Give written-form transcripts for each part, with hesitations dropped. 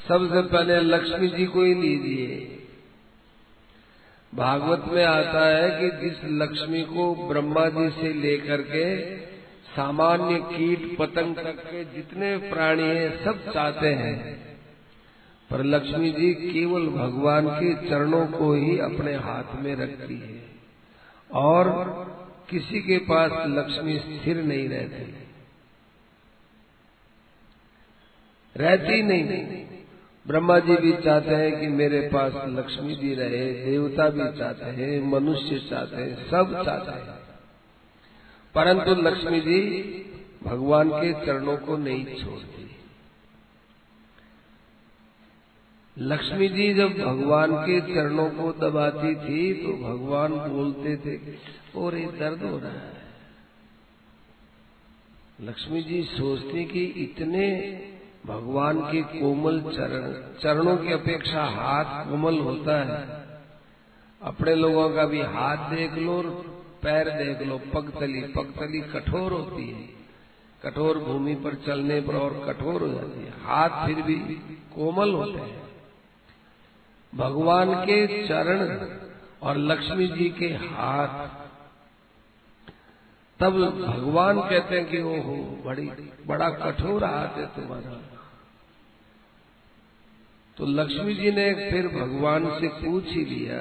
सबसे पहले लक्ष्मी जी को ही लीजिए। भागवत में आता है कि जिस लक्ष्मी को ब्रह्मा जी से लेकर के सामान्य कीट पतंग तक के जितने प्राणी हैं सब चाहते हैं, पर लक्ष्मी जी केवल भगवान के चरणों को ही अपने हाथ में रखती है और किसी के पास लक्ष्मी स्थिर नहीं रहती नहीं। ब्रह्मा जी भी चाहते हैं कि मेरे पास लक्ष्मी जी रहे, देवता भी चाहते हैं, मनुष्य चाहते हैं, सब चाहते हैं, परंतु लक्ष्मी जी भगवान के चरणों को नहीं छोड़ती। लक्ष्मी जी जब भगवान के चरणों को दबाती थी तो भगवान बोलते थे और ये दर्द हो रहा है। लक्ष्मी जी सोचती कि इतने भगवान के कोमल चरणों की अपेक्षा हाथ कोमल होता है। अपने लोगों का भी हाथ देख लो, पैर देख लो, पगतली कठोर होती है, कठोर भूमि पर चलने पर और कठोर हो जाती है। हाथ फिर भी कोमल होते हैं। भगवान के चरण और लक्ष्मी जी के हाथ, तब भगवान कहते हैं कि ओहो बड़ा कठोर हाथ है तुम्हारा। तो लक्ष्मी जी ने फिर भगवान से पूछ ही लिया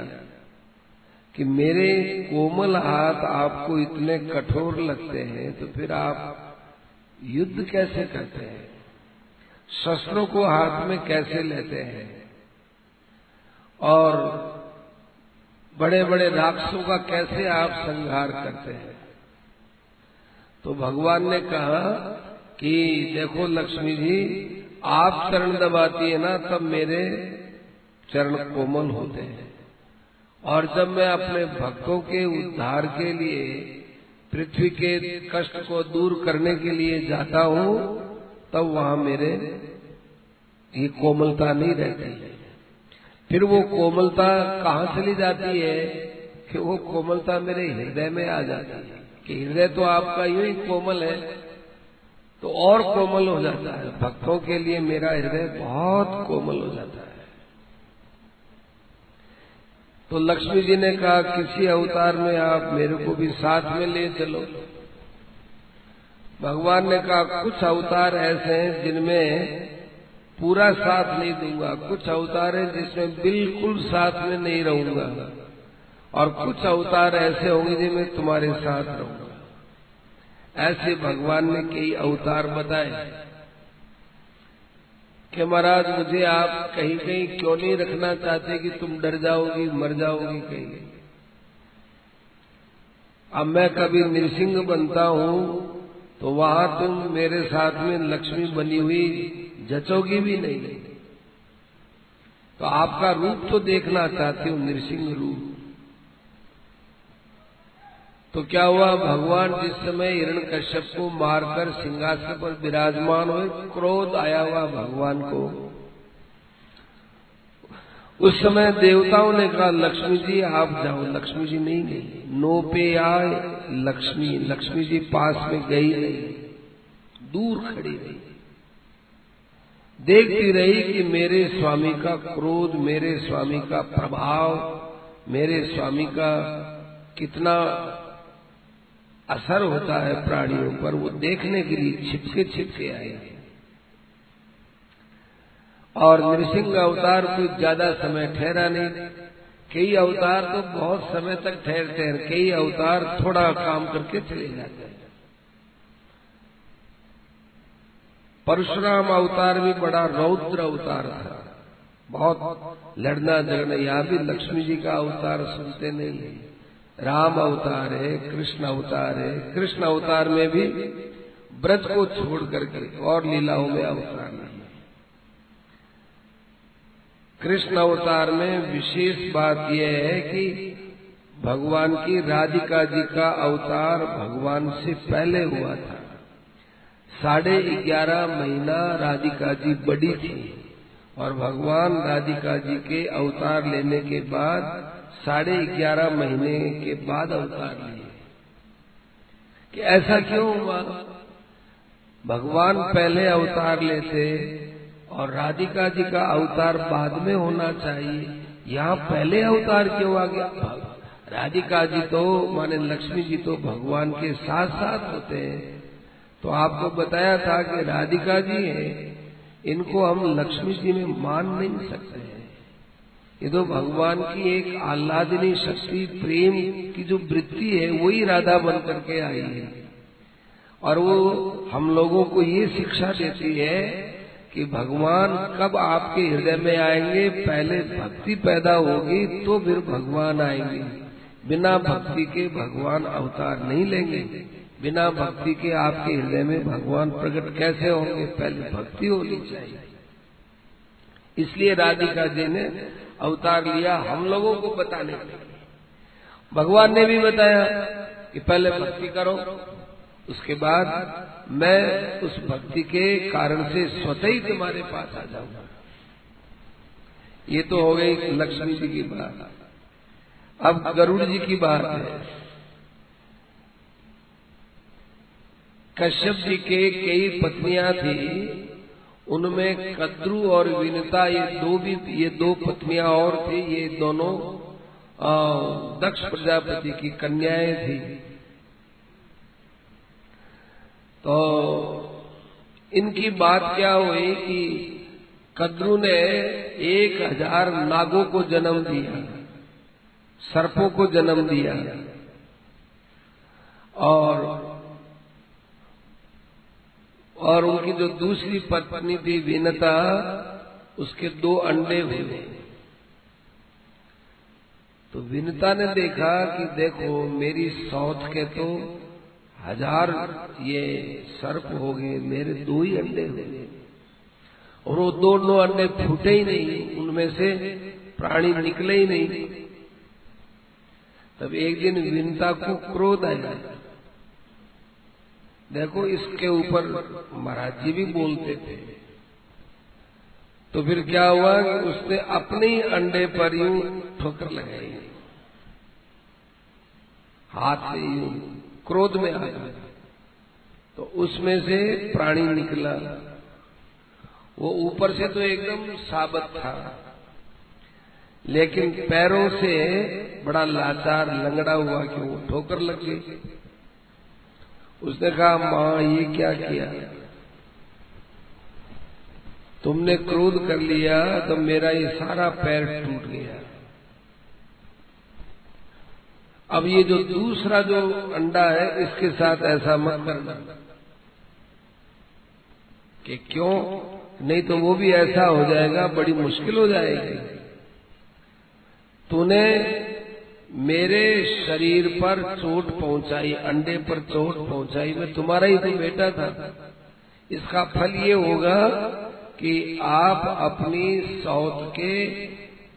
कि मेरे कोमल हाथ आपको इतने कठोर लगते हैं तो फिर आप युद्ध कैसे करते हैं, शस्त्रों को हाथ में कैसे लेते हैं और बड़े बड़े राक्षसों का कैसे आप संहार करते हैं। तो भगवान ने कहा कि देखो लक्ष्मी जी, आप चरण दबाती है ना तब मेरे चरण कोमल होते हैं, और जब मैं अपने भक्तों के उद्धार के लिए पृथ्वी के कष्ट को दूर करने के लिए जाता हूँ तब वहां मेरे ये कोमलता नहीं रहती है। फिर वो कोमलता कहाँ चली जाती है कि वो कोमलता मेरे हृदय में आ जाती है कि हृदय तो आपका यूं ही कोमल है, तो और कोमल हो जाता है। भक्तों के लिए मेरा हृदय बहुत कोमल हो जाता है। तो लक्ष्मी जी ने कहा किसी अवतार में आप मेरे को भी साथ में ले चलो। भगवान ने कहा कुछ अवतार ऐसे हैं जिनमें पूरा साथ नहीं दूंगा, कुछ अवतार हैं जिसमें बिल्कुल साथ में नहीं रहूंगा, और कुछ अवतार ऐसे होंगे जिनमें तुम्हारे साथ रहूंगा। ऐसे भगवान ने कई अवतार बताए कि महाराज मुझे आप कहीं कहीं क्यों नहीं रखना चाहते कि तुम डर जाओगी, मर जाओगी कहीं। अब मैं कभी नृसिंह बनता हूँ तो वहां तुम मेरे साथ में लक्ष्मी बनी हुई जचोगी भी नहीं, तो आपका रूप तो देखना चाहती हूँ, नृसिंह रूप। तो क्या हुआ, भगवान जिस समय हिरण्यकश्यप को मारकर सिंहासन पर विराजमान हुए, क्रोध आया हुआ भगवान को। उस समय देवताओं ने कहा लक्ष्मी जी आप जाओ। लक्ष्मी जी नहीं गई। नो पे आए लक्ष्मी, लक्ष्मी जी पास में गई नहीं, दूर खड़ी रही, देखती रही कि मेरे स्वामी का क्रोध, मेरे स्वामी का प्रभाव, मेरे स्वामी का कितना असर होता है प्राणियों पर, वो देखने के लिए छिपके आए। और नृसिंह अवतार कोई ज्यादा समय ठहरा नहीं। कई अवतार तो बहुत समय तक ठहरते हैं, कई अवतार थोड़ा काम करके चले जाते हैं। परशुराम अवतार भी बड़ा रौद्र अवतार था, बहुत लड़ना झगड़ना। यहाँ भी लक्ष्मी जी का अवतार सुनते नहीं है। राम अवतार है, कृष्ण अवतार है। कृष्ण अवतार में भी ब्रज को छोड़ करके और लीलाओं में अवतार नहीं। कृष्ण अवतार में विशेष बात यह है कि भगवान की राधिका जी का अवतार भगवान से पहले हुआ था। 11.5 महीना राधिका जी बड़ी थी और भगवान राधिका जी के अवतार लेने के बाद 11.5 महीने के बाद अवतार लिए। कि ऐसा क्यों हुआ? भगवान पहले अवतार लेते और राधिका जी का अवतार बाद में होना चाहिए, यहाँ पहले अवतार क्यों आ गया? राधिका जी तो माने लक्ष्मी जी तो भगवान के साथ साथ होते हैं। तो आपको बताया था कि राधिका जी है, इनको हम लक्ष्मी जी में मान नहीं सकते हैं। ये तो भगवान की एक आह्लादनी शक्ति, प्रेम की जो वृत्ति है वही राधा बन करके आई है। और वो हम लोगों को ये शिक्षा देती है कि भगवान कब आपके हृदय में आएंगे, पहले भक्ति पैदा होगी तो फिर भगवान आएंगे। बिना भक्ति के भगवान अवतार नहीं लेंगे। बिना भक्ति के आपके हृदय में भगवान प्रकट कैसे होंगे? पहले भक्ति होनी चाहिए। इसलिए राधिका जी ने अवतार लिया हम लोगों को बताने के लिए। भगवान ने भी बताया कि पहले भक्ति करो, उसके बाद मैं उस भक्ति के कारण से स्वतः ही तुम्हारे पास आ जाऊंगा। ये तो हो गई लक्ष्मी जी की बात। अब गरुड़ जी की बात है। कश्यप जी के कई पत्नियां थी, उनमें कद्रु और विनता ये दो पत्नियां और थी। ये दोनों दक्ष प्रजापति की कन्याएं थी। तो इनकी बात क्या हुई कि कद्रु ने 1000 नागों को जन्म दिया, सर्पों को जन्म दिया। और उनकी जो दूसरी पत्नी थी विनता, उसके 2 अंडे हुए। तो विनता ने देखा कि देखो मेरी सौत के तो 1000 ये सर्प हो गए, मेरे 2 ही अंडे हुए। और वो दोनों अंडे फूटे ही नहीं, उनमें से प्राणी निकले ही नहीं। तब एक दिन विनता को क्रोध आया। देखो इसके ऊपर महाराज जी भी बोलते थे। तो फिर क्या हुआ कि उसने अपने ही अंडे पर यूं ठोकर लगाई, हाथ से यूं क्रोध में आ गया। तो उसमें से प्राणी निकला। वो ऊपर से तो एकदम साबत था, लेकिन पैरों से बड़ा लाचार लंगड़ा हुआ कि वो ठोकर लग गई। उसने कहा माँ ये क्या किया? तुमने क्रोध कर लिया तो मेरा ये सारा पैर टूट गया। अब ये जो दूसरा जो अंडा है इसके साथ ऐसा मत करना। कि क्यों? नहीं तो वो भी ऐसा हो जाएगा, बड़ी मुश्किल हो जाएगी। तूने मेरे शरीर पर चोट पहुंचाई, अंडे पर चोट पहुंचाई, मैं तुम्हारा ही तो बेटा था। इसका फल ये होगा कि आप अपनी सौत के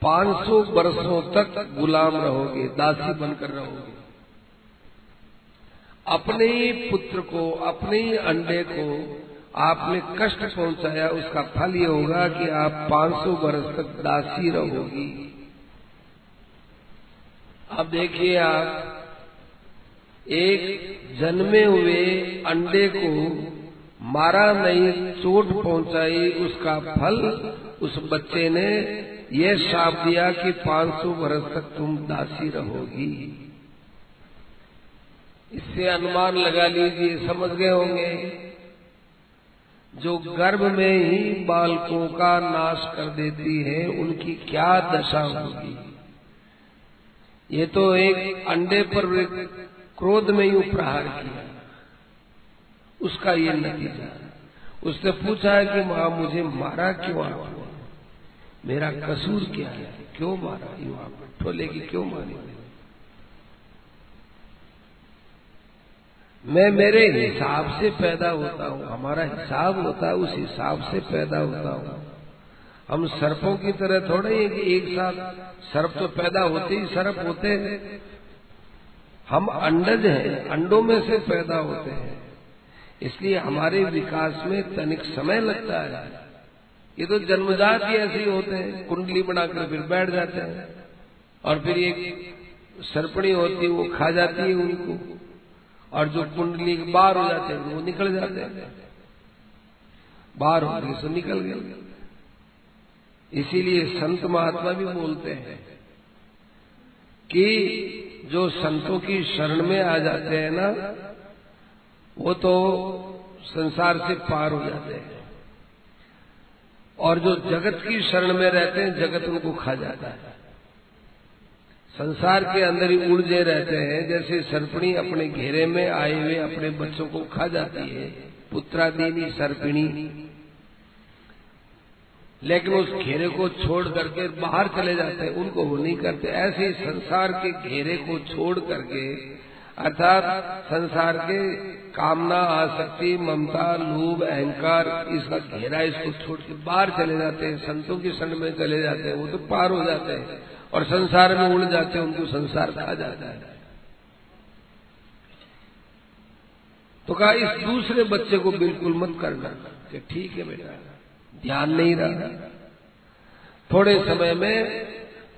500 वर्षों तक गुलाम रहोगे, दासी बनकर रहोगे। अपने ही पुत्र को, अपने ही अंडे को आपने कष्ट पहुंचाया, उसका फल ये होगा कि आप 500 वर्ष तक दासी रहोगी। अब देखिए आप एक जन्मे हुए अंडे को मारा नहीं, चोट पहुंचाई, उसका फल उस बच्चे ने यह शाप दिया कि 500 वर्ष तक तुम दासी रहोगी। इससे अनुमान लगा लीजिए, समझ गए होंगे, जो गर्भ में ही बालकों का नाश कर देती है उनकी क्या दशा होगी। ये तो एक अंडे पर क्रोध में ही प्रहार किया, उसका ये नतीजा। उसने पूछा है कि माँ मुझे मारा क्यों आप? मेरा कसूर क्या है? क्यों मारा? यूं आप ठोले की क्यों मारी? मैं मेरे हिसाब से पैदा होता हूँ, हमारा हिसाब होता है, उस हिसाब से पैदा होता हूँ। हम सर्पों की तरह थोड़े ही कि एक साथ सर्प तो पैदा होते ही सर्प होते हैं। हम अंडज हैं, अंडों में से पैदा होते हैं, इसलिए हमारे विकास में तनिक समय लगता है। ये तो जन्मजात ही ऐसे ही होते हैं, कुंडली बनाकर फिर बैठ जाते हैं, और फिर एक सर्पणी होती है वो खा जाती है उनको, और जो कुंडली बाहर हो जाते हैं वो निकल जाते हैं। बाहर हो गए तो निकल गए। इसीलिए संत महात्मा भी बोलते हैं कि जो संतों की शरण में आ जाते हैं ना, वो तो संसार से पार हो जाते हैं, और जो जगत की शरण में रहते हैं जगत उनको खा जाता है। संसार के अंदर ही उलझे रहते हैं, जैसे सर्पिणी अपने घेरे में आए हुए अपने बच्चों को खा जाती है, पुत्रादीनी सर्पिणी, लेकिन उस घेरे को छोड़ करके बाहर चले जाते हैं, उनको वो नहीं करते। ऐसे ही संसार के घेरे को छोड़ करके, अर्थात संसार के कामना, आसक्ति, ममता, लोभ, अहंकार, इसका घेरा, इसको छोड़ के बाहर चले जाते हैं, संतों की शरण में चले जाते हैं, वो तो पार हो जाते हैं और संसार में उड़ जाते हैं, उनको संसार खा जाता है। तो कहा इस दूसरे बच्चे को बिल्कुल मत करना, कि ठीक है बेटा, ध्यान नहीं रहा। थोड़े समय में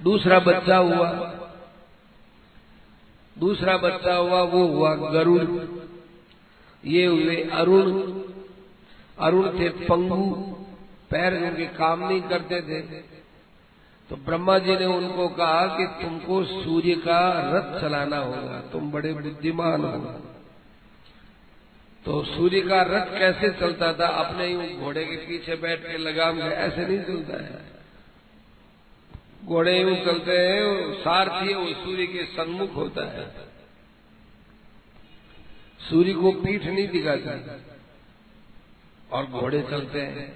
दूसरा बच्चा हुआ, दूसरा बच्चा हुआ, वो हुआ गरुड़, ये हुए अरुण। अरुण थे पंगु, पैर उनके काम नहीं करते थे। तो ब्रह्मा जी ने उनको कहा कि तुमको सूर्य का रथ चलाना होगा, तुम बड़े बुद्धिमान हो। तो सूर्य का रथ कैसे चलता था? अपने ही घोड़े के पीछे बैठ के लगाम में, ऐसे नहीं चलता है। घोड़े यूं चलते हैं, सारथी वो सूर्य के सन्मुख होता है, सूर्य को पीठ नहीं दिखाता, और घोड़े चलते हैं।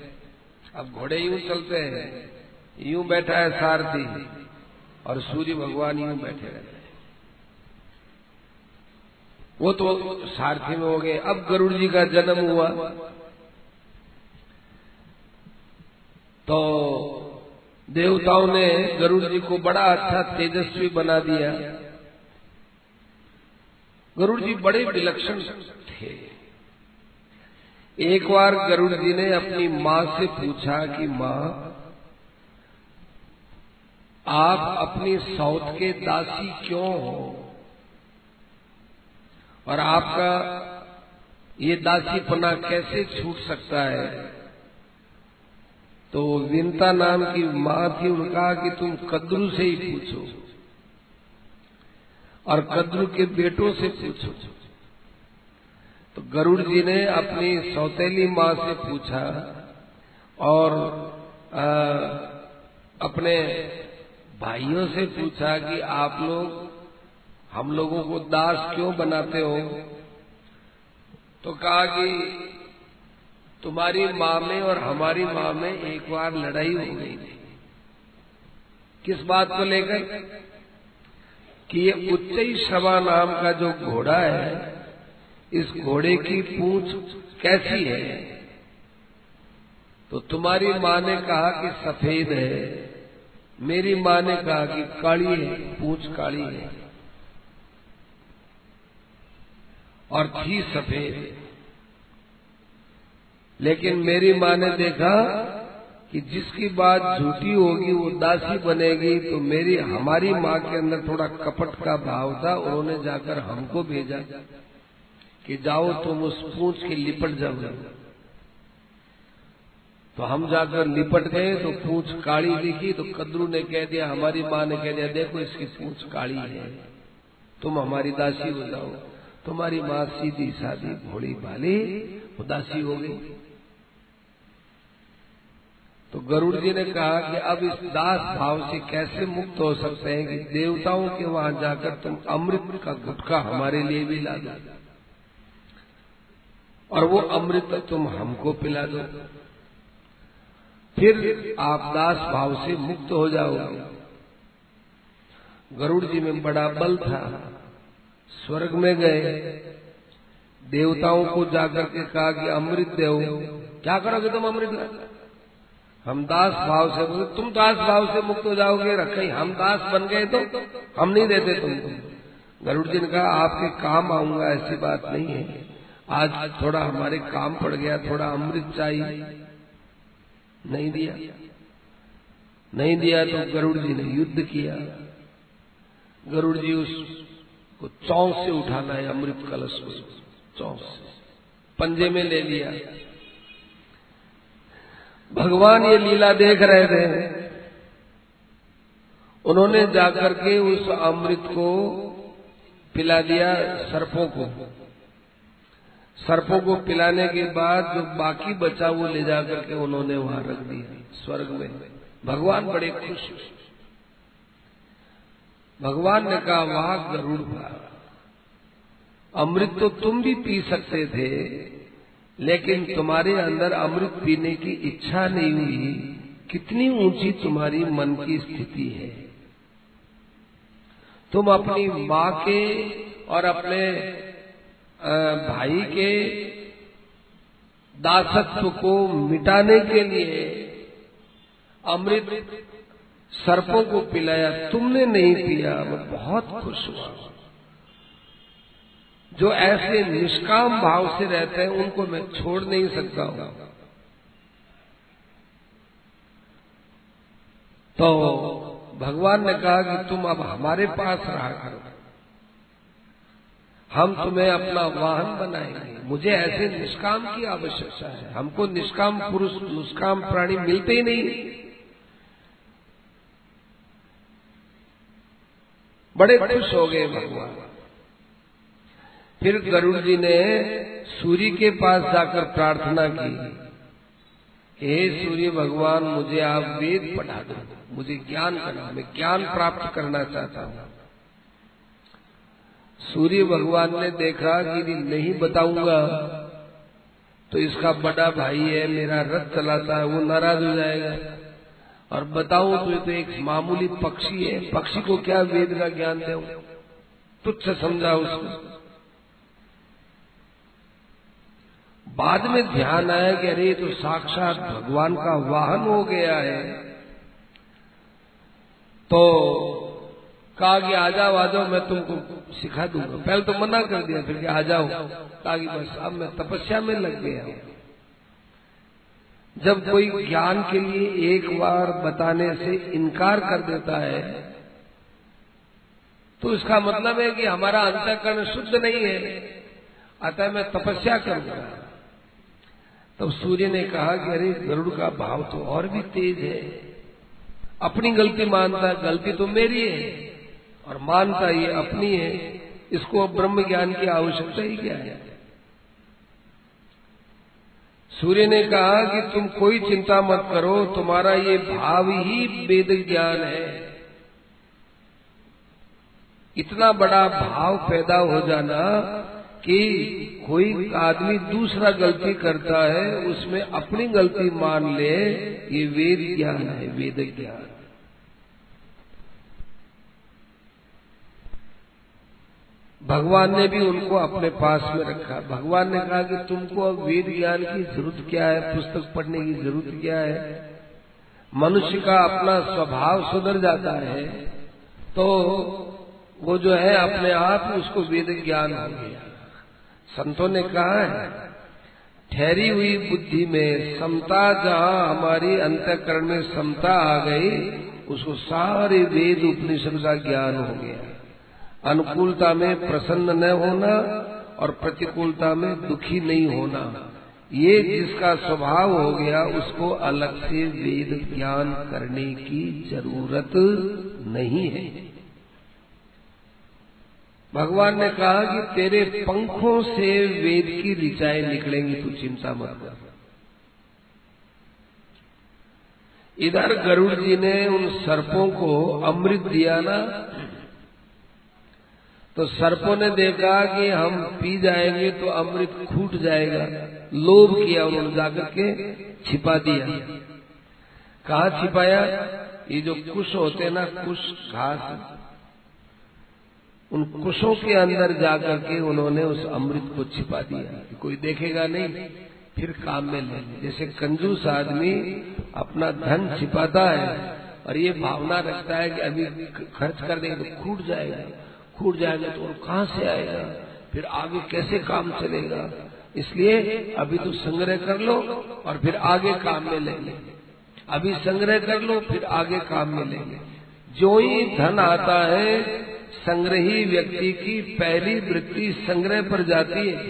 अब घोड़े यूं चलते हैं, यूं बैठा है सारथी, और सूर्य भगवान यूं बैठे रहते हैं। वो तो सारथी में हो गए। अब गरुड़ जी का जन्म हुआ, तो देवताओं ने गरुड़ जी को बड़ा अच्छा तेजस्वी बना दिया। गरुड़ जी बड़े विलक्षण थे। एक बार गरुड़ जी ने अपनी माँ से पूछा कि माँ, आप अपनी सौत के दासी क्यों हो, और आपका ये दासीपना कैसे छूट सकता है? तो विंता नाम की माँ थी, उन्होंने कहा कि तुम कद्रू से ही पूछो, और कद्रू के बेटों से पूछो। तो गरुड़ जी ने अपनी सौतेली माँ से पूछा, और अपने भाइयों से पूछा कि आप लोग हम लोगों को दास क्यों बनाते हो? तो कहा कि तुम्हारी माँ में और हमारी माँ में एक बार लड़ाई हो गई थी। किस बात को लेकर? कि ये उच्चैःश्रवा नाम का जो घोड़ा है, इस घोड़े की पूंछ कैसी है? तो तुम्हारी माँ ने कहा कि सफेद है, मेरी माँ ने कहा कि काली है, पूंछ काली है, और थी सफेद। लेकिन मेरी माँ ने देखा कि जिसकी बात झूठी होगी वो दासी बनेगी, तो हमारी माँ के अंदर थोड़ा कपट का भाव था। उन्होंने जाकर हमको भेजा कि जाओ तुम उस पूंछ के लिपट जाओ। तो हम जाकर लिपट गए, तो पूंछ काली दिखी। तो कद्रू ने कह दिया, हमारी माँ ने कह दिया, देखो इसकी पूंछ काली है, तुम हमारी दासी हो जाओ। तुम्हारी माँ सीधी सादी भोली भाली उदासी हो गई। तो गरुड़ जी ने कहा कि अब इस दास भाव से कैसे मुक्त हो सकते हैं कि देवताओं के वहां जाकर तुम अमृत का गुटखा हमारे लिए भी ला दो, और वो अमृत तुम हमको पिला दो, फिर आप दास भाव से मुक्त हो जाओगे। गरुड़ जी में बड़ा बल था। स्वर्ग में गए, देवताओं को जाकर के कहा कि अमृत दो। क्या करोगे तुम अमृत ला? हम दास भाव से, तुम दास भाव से मुक्त हो जाओगे, रखें हम दास बन गए तो हम नहीं देते तुमको। गरुड़ जी ने कहा आपके काम आऊंगा, ऐसी बात नहीं है, आज थोड़ा हमारे काम पड़ गया, थोड़ा अमृत चाहिए। नहीं दिया, नहीं दिया तो गरुड़ जी ने युद्ध किया। गरुड़ जी उसको चौंक से उठाना है, अमृत कलश को चौंक से पंजे में ले लिया। भगवान ये लीला देख रहे थे, उन्होंने जाकर के उस अमृत को पिला दिया सर्पों को। सर्पों को पिलाने के बाद जो बाकी बचा वो ले जाकर के उन्होंने वहां रख दिया स्वर्ग में। भगवान बड़े खुश। भगवान ने कहा, वाह गरुड़ भाई, अमृत तो तुम भी पी सकते थे, लेकिन तुम्हारे अंदर अमृत पीने की इच्छा नहीं हुई। कितनी ऊंची तुम्हारी मन की स्थिति है। तुम अपनी माँ के और अपने भाई के दासत्व को मिटाने के लिए अमृत सर्पों को पिलाया, तुमने नहीं पिया। मैं बहुत खुश हुआ। जो ऐसे निष्काम भाव से रहते हैं उनको मैं छोड़ नहीं सकता हूं। तो भगवान ने कहा कि तुम अब हमारे पास रहा करो, हम तुम्हें अपना वाहन बनाएंगे। मुझे ऐसे निष्काम की आवश्यकता है। हमको निष्काम पुरुष, निष्काम प्राणी मिलते ही नहीं। बड़े खुश हो गए भगवान। फिर गरुड़ जी ने सूर्य के पास जाकर प्रार्थना की, हे सूर्य भगवान, मुझे आप वेद पढ़ा दो, मुझे ज्ञान करना, मैं ज्ञान प्राप्त करना चाहता हूं। सूर्य भगवान ने देखा कि नहीं बताऊंगा तो इसका बड़ा भाई है, मेरा रथ चलाता है, वो नाराज हो जाएगा, और बताऊं तो ये तो एक मामूली पक्षी है, पक्षी को क्या वेद का ज्ञान दूं, तुच्छ समझा उसको। बाद में ध्यान आया कि अरे तो साक्षात भगवान का वाहन हो गया है। तो कहा कि आ जाओ मैं तुमको सिखा दूंगा। पहले तो मना कर दिया, फिर आ जाओ। कहा कि बस अब मैं तपस्या में लग गया हूं। जब कोई ज्ञान के लिए एक बार बताने से इनकार कर देता है तो इसका मतलब है कि हमारा अंतःकरण शुद्ध नहीं है, अतः मैं तपस्या करूंगा। तब सूर्य ने कहा कि अरे गरुड़ का भाव तो और भी तेज है, अपनी गलती मानता है, गलती तो मेरी है, और मानता ये अपनी है, इसको अब ब्रह्म ज्ञान की आवश्यकता ही क्या है। सूर्य ने कहा कि तुम कोई चिंता मत करो, तुम्हारा ये भाव ही वेद ज्ञान है। इतना बड़ा भाव पैदा हो जाना कि कोई आदमी दूसरा गलती करता है, उसमें अपनी गलती मान ले, ये वेद ज्ञान है, वेद ज्ञान। भगवान ने भी उनको अपने पास में रखा। भगवान ने कहा कि तुमको अब वेद ज्ञान की जरूरत क्या है, पुस्तक पढ़ने की जरूरत क्या है। मनुष्य का अपना स्वभाव सुधर जाता है तो वो जो है अपने आप उसको वेद ज्ञान हो गया। संतों ने कहा है, ठहरी हुई बुद्धि में समता, जहां हमारी अंतःकरण में समता आ गई, उसको सारे वेद उपनिषद का ज्ञान हो गया। अनुकूलता में प्रसन्न न होना और प्रतिकूलता में दुखी नहीं होना, ये जिसका स्वभाव हो गया उसको अलग से वेद ज्ञान करने की जरूरत नहीं है। भगवान ने कहा कि तेरे पंखों से वेद की ऋचाएं निकलेंगी, तू चिंता मत कर। इधर गरुड़ जी ने उन सर्पों को अमृत दिया ना, तो सर्पों ने देखा कि हम पी जाएंगे तो अमृत खूट जाएगा, लोभ किया, उन्होंने जाकर के छिपा दिया। कहाँ छिपाया? ये जो कुश होते ना, कुश घास, उन कुशों के अंदर जाकर के उन्होंने उस अमृत को छिपा दिया, कोई देखेगा नहीं, फिर काम में लेंगे। जैसे कंजूस आदमी अपना धन छिपाता है और ये भावना रखता है कि अभी खर्च कर देंगे तो खूट जाएगा, खूट जाएगा तो और कहां से आएगा, फिर आगे कैसे काम चलेगा, इसलिए अभी तो संग्रह कर लो और फिर आगे काम में लेंगे। अभी संग्रह कर लो, फिर आगे काम में लेंगे। जो ही धन आता है, संग्रही व्यक्ति की पहली वृत्ति संग्रह पर जाती है।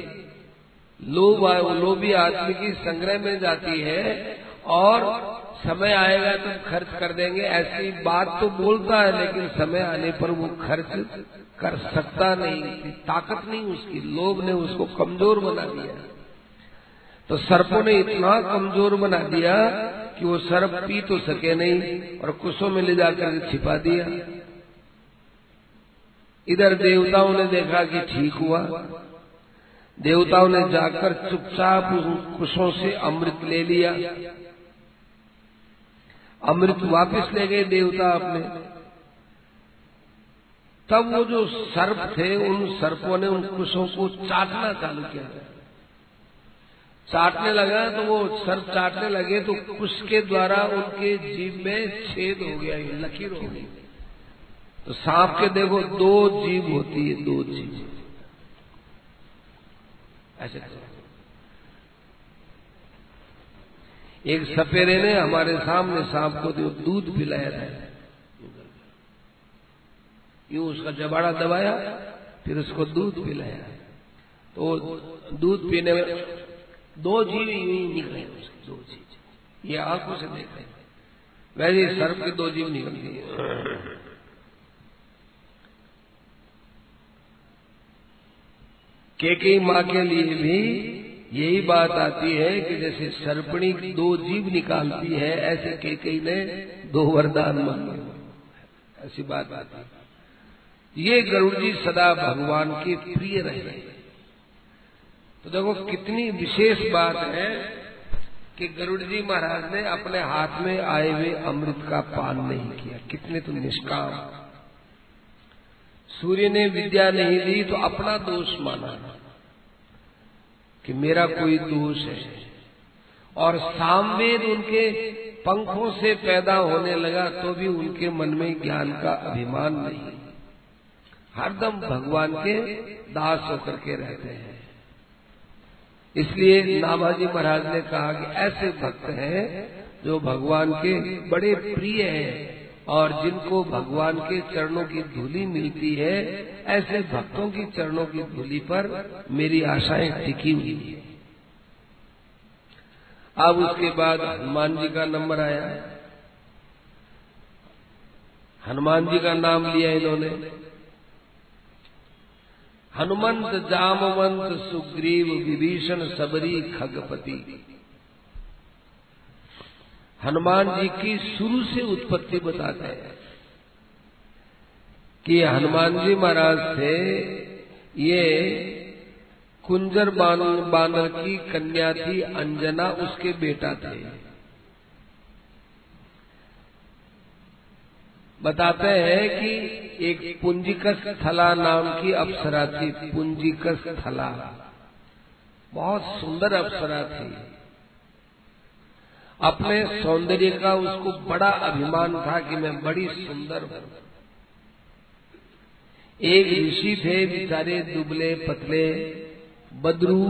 लोभी आदमी की संग्रह में जाती है, और समय आएगा तो खर्च कर देंगे, ऐसी बात तो बोलता है लेकिन समय आने पर वो खर्च कर सकता नहीं, ताकत नहीं उसकी, लोभ ने उसको कमजोर बना दिया। तो सर्पों ने इतना कमजोर बना दिया कि वो सर्प पी तो सके नहीं और कुशों में ले जाकर छिपा दिया। इधर देवताओं ने देखा कि ठीक हुआ, देवताओं ने जाकर चुपचाप उन कुशों से अमृत ले लिया, अमृत वापस ले गए देवता अपने। तब वो जो सर्प थे, उन सर्पों ने उन कुशों को चाटना चालू किया। चाटने लगा तो वो सर्प चाटने लगे तो कुश के द्वारा उनके जीभ में छेद हो गया, लकीर हो गई। तो सांप के देखो 2 जीभ होती है, 2 जीभ ऐसे। एक सपेरे ने हमारे सामने सांप को दूध पिलाया था, यूं उसका जबाड़ा दबाया, फिर उसको दूध पिलाया, तो दूध पीने में 2 जीव यूं ही निकले उसके, 2 जीव, ये आंखों से देख रहे, वैसे सर्प की 2 जीव निकल गई। केकई माँ के लिए भी यही बात आती है कि जैसे सर्पणी 2 जीव निकालती है, ऐसे केकई ने 2 वरदान मांगे, ऐसी बात आती है। ये गरुड़ जी सदा भगवान के प्रिय रहे। तो देखो कितनी विशेष बात है कि गरुड़ जी महाराज ने अपने हाथ में आए हुए अमृत का पान नहीं किया, कितने तो निष्काम। सूर्य ने विद्या नहीं दी तो अपना दोष माना कि मेरा कोई दोष है, और सामवेद उनके पंखों से पैदा होने लगा तो भी उनके मन में ज्ञान का अभिमान नहीं, हरदम भगवान के दास होकर के रहते हैं। इसलिए नाभाजी महाराज ने कहा कि ऐसे भक्त हैं जो भगवान के बड़े प्रिय हैं और जिनको भगवान के चरणों की धूली मिलती है, ऐसे भक्तों की चरणों की धूली पर मेरी आशाएं टिकी हुई है। अब उसके बाद हनुमान जी का नंबर आया। हनुमान जी का नाम लिया इन्होंने। हनुमंत जामवंत सुग्रीव विभीषण सबरी खगपति। हनुमान जी की शुरू से उत्पत्ति बताते हैं कि हनुमान जी महाराज थे, ये कुंजर बानर की कन्या थी अंजना, उसके बेटा थे। बताते हैं कि एक पुंजिकस थला नाम की अप्सरा थी, पुंजिकस थला बहुत सुंदर अप्सरा थी। अपने सौंदर्य का उसको बड़ा अभिमान था कि मैं बड़ी सुंदर हूं। एक ऋषि थे बेचारे दुबले पतले बदरू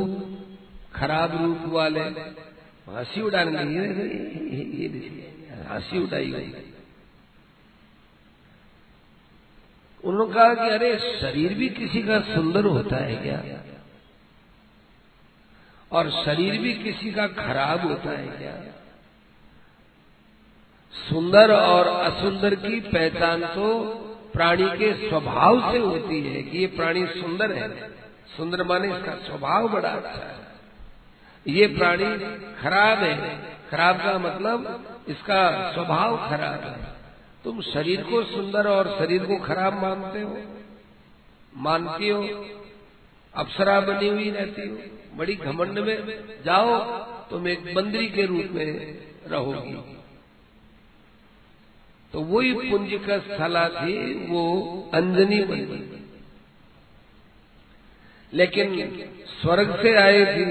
खराब रूप वाले, हंसी उड़ाने लगी, ये ऋषि हंसी उड़ाई गई। उन्होंने कहा कि अरे शरीर भी किसी का सुंदर होता है क्या, और शरीर भी किसी का खराब होता है क्या? सुंदर और असुंदर की पहचान तो प्राणी के स्वभाव से होती है कि ये प्राणी सुंदर है, सुंदर माने इसका स्वभाव बड़ा अच्छा है। ये प्राणी खराब है, खराब का मतलब इसका स्वभाव खराब है। तुम शरीर को सुंदर और शरीर को खराब मानते हो, मानती हो, अप्सरा बनी हुई रहती हो, बड़ी घमंड में जाओ तुम एक बंदरी के रूप में रहोगी। तो वही पुंजिकस थला थी, वो अंजनी बनी, लेकिन स्वर्ग से आई थी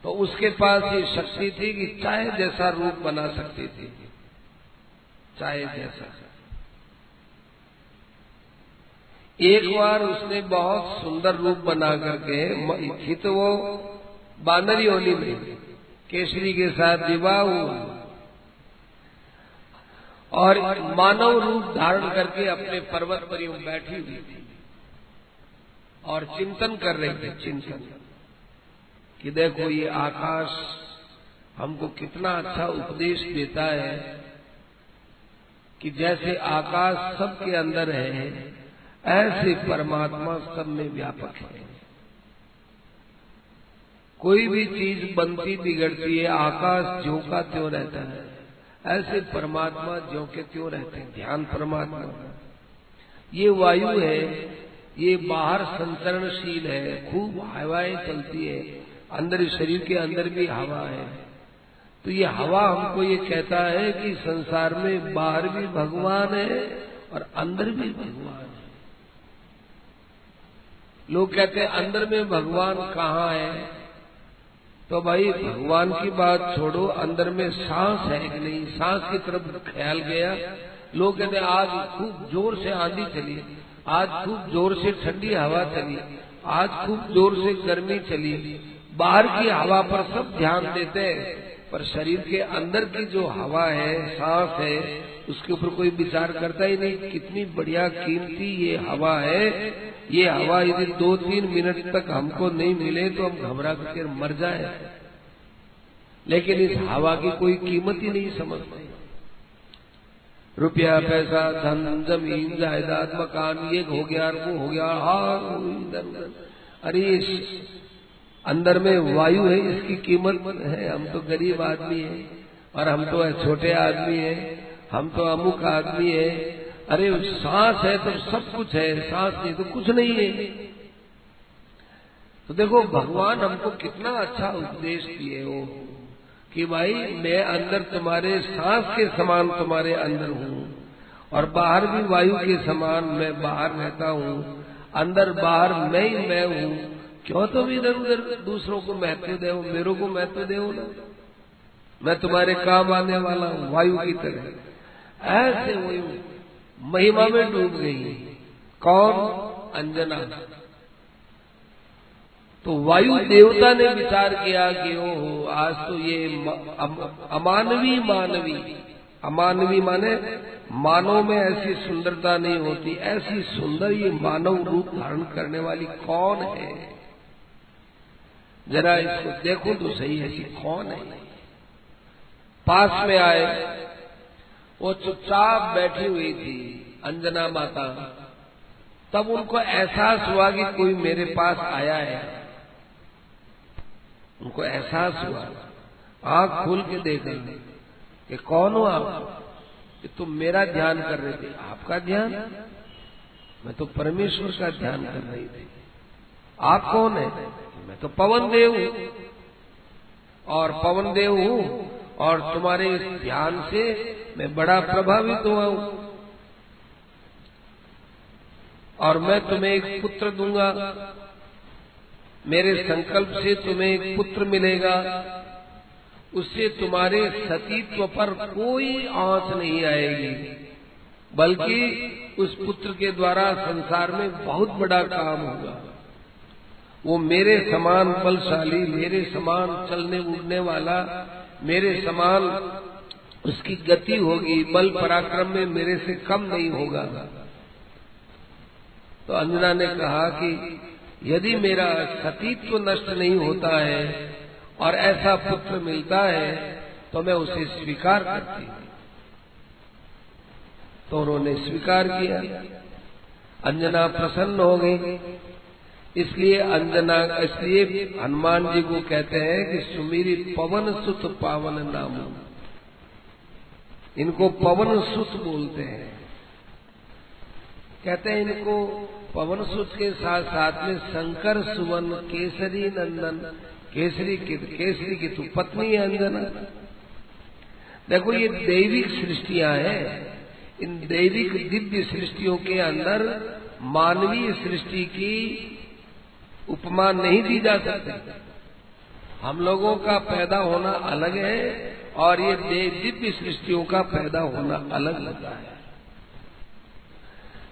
तो उसके पास ये शक्ति थी कि चाहे जैसा रूप बना सकती थी, चाहे जैसा। एक बार उसने बहुत सुंदर रूप बना करके थी, तो वो बानरी होली में केसरी के साथ विवाह हुआ और मानव रूप धारण करके अपने पर्वत पर यूं बैठी हुई थी और चिंतन कर रहे थे, चिंतन कि देखो ये आकाश हमको कितना अच्छा उपदेश देता है कि जैसे आकाश सबके अंदर है, ऐसे परमात्मा सब में व्यापक है। कोई भी चीज बनती बिगड़ती है, आकाश ज्यों का त्यों रहता है, ऐसे परमात्मा ज्यों के त्यों रहते हैं। ध्यान परमात्मा, ये वायु है, ये बाहर संचरणशील है, खूब हवाएं चलती है, अंदर शरीर के अंदर भी हवा है। तो ये हवा हमको ये कहता है कि संसार में बाहर भी भगवान है और अंदर भी भगवान है। लोग कहते हैं अंदर में भगवान कहाँ है, तो भाई भगवान की बात छोड़ो, अंदर में सांस है कि नहीं, सांस की तरफ ख्याल गया। लोग कहते हैं आज खूब जोर से आंधी चली, आज खूब जोर से ठंडी हवा चली, आज खूब जोर से गर्मी चली। बाहर की हवा पर सब ध्यान देते हैं, पर शरीर के अंदर की जो हवा है, सांस है, उसके ऊपर कोई विचार करता ही नहीं। कितनी बढ़िया कीमती ये हवा है, ये हवा यदि 2-3 मिनट तक हमको नहीं मिले तो हम घबरा कर मर जाए, लेकिन इस हवा की कोई कीमत ही नहीं समझते। रुपया पैसा धन जमीन जायदाद मकान ये हो गया वो हो गया, अरे अंदर में वायु है, इसकी कीमत है। हम तो गरीब आदमी है और हम तो छोटे आदमी है, हम तो अमुक आदमी है। अरे सांस है तो सब कुछ है, सांस नहीं तो कुछ नहीं है। तो देखो भगवान हमको कितना अच्छा उपदेश दिए हो कि भाई मैं अंदर तुम्हारे सांस के समान तुम्हारे अंदर हूँ और बाहर भी वायु के समान मैं बाहर रहता हूँ। अंदर बाहर मैं ही मैं हूँ। क्यों तुम इधर उधर दूसरों को महत्व दे, मेरे को महत्व दे ना, मैं तुम्हारे काम आने वाला हूँ वायु की तरह। ऐसे वही महिमा में डूब गई। कौन? अंजना। तो वायु देवता ने विचार किया कि ओहो आज तो ये अमानवी मानवी, अमानवी माने मानव में ऐसी सुंदरता नहीं होती, ऐसी सुंदर ये मानव रूप धारण करने वाली कौन है, जरा इसको देखो तो सही ऐसी कौन है। पास में आए, वो चुपचाप बैठी हुई थी अंजना माता। तब उनको एहसास हुआ कि कोई मेरे पास आया है। उनको एहसास हुआ, आंख खोल के देखा कि कौन हो आप, कि तुम मेरा ध्यान कर रहे थे। आपका ध्यान? मैं तो परमेश्वर का ध्यान कर रही थी। आप कौन है? मैं तो पवन देव हूँ और पवन देव हूँ और तुम्हारे इस ध्यान से मैं बड़ा प्रभावित हुआ हूँ और मैं तुम्हें एक पुत्र दूंगा। मेरे संकल्प से तुम्हें एक पुत्र मिलेगा, उससे तुम्हारे सतीत्व पर कोई आंच नहीं आएगी, बल्कि उस पुत्र के द्वारा संसार में बहुत बड़ा काम होगा। वो मेरे समान बलशाली, मेरे समान चलने उड़ने वाला, मेरे समान उसकी गति होगी, बल पराक्रम में मेरे से कम नहीं होगा। तो अंजना ने कहा कि यदि मेरा सतीत्व नष्ट नहीं होता है और ऐसा पुत्र मिलता है तो मैं उसे स्वीकार करती हूँ। तो उन्होंने स्वीकार किया। अंजना प्रसन्न हो गई। इसलिए हनुमान जी को कहते हैं कि सुमीरी पवन सुत पावन नाम। इनको पवन सुत बोलते हैं। कहते हैं इनको पवन सुत के साथ साथ में शंकर सुवन केसरी नंदन, केसरी की तो पत्नी है अंजना। देखो ये दैविक सृष्टियां हैं। इन दैविक दिव्य सृष्टियों के अंदर मानवीय सृष्टि की उपमा नहीं दी जा सकती। हम लोगों का पैदा होना अलग है और ये दिव्य सृष्टियों का पैदा होना अलग होता है।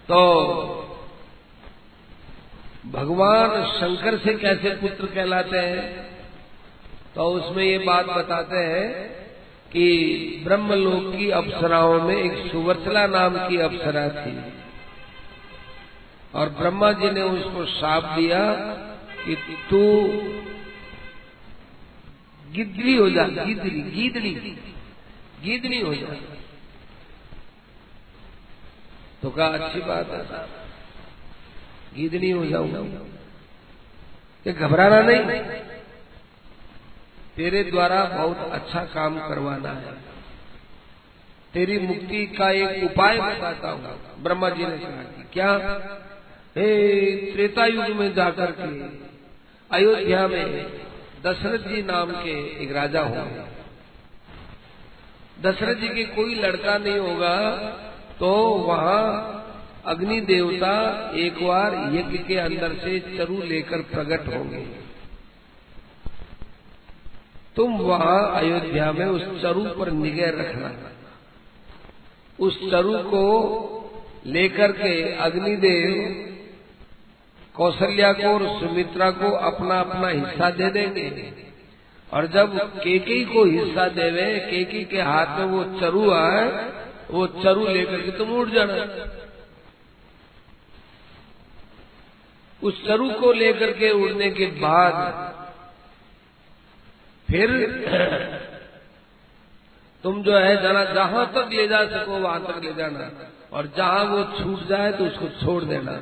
तो भगवान शंकर से कैसे पुत्र कहलाते हैं, तो उसमें ये बात बताते हैं कि ब्रह्मलोक की अप्सराओं में एक सुवर्चला नाम की अप्सरा थी और ब्रह्मा जी ने उसको शाप दिया कि तू गिदड़ी हो जा, गीदड़ी हो जा। तो कहा अच्छी बात है, गीदड़ी हो जाऊंगा, ये घबराना नहीं, तेरे द्वारा बहुत अच्छा काम करवाना है, तेरी मुक्ति का एक उपाय बताता हूँ। ब्रह्मा जी ने कहा कि क्या? हे त्रेता युग में जाकर के अयोध्या में दशरथ जी नाम के एक राजा होंगे। दशरथ जी के कोई लड़का नहीं होगा, तो वहां अग्नि देवता एक बार यज्ञ के अंदर से चरु लेकर प्रकट होंगे। तुम वहां अयोध्या में उस चरु पर निगाह रखना। उस चरु को लेकर के अग्निदेव कौशल्या को और सुमित्रा को अपना अपना हिस्सा दे देंगे, और जब केकई को हिस्सा देवे, केकई के हाथ में वो चरु आए, वो चरु लेकर के तुम उड़ जाना। उस चरु को लेकर के उड़ने के बाद फिर तुम जो है जाना, जहां तक ले जा सको वहां तक ले जाना, और जहां वो छूट जाए तो उसको छोड़ देना।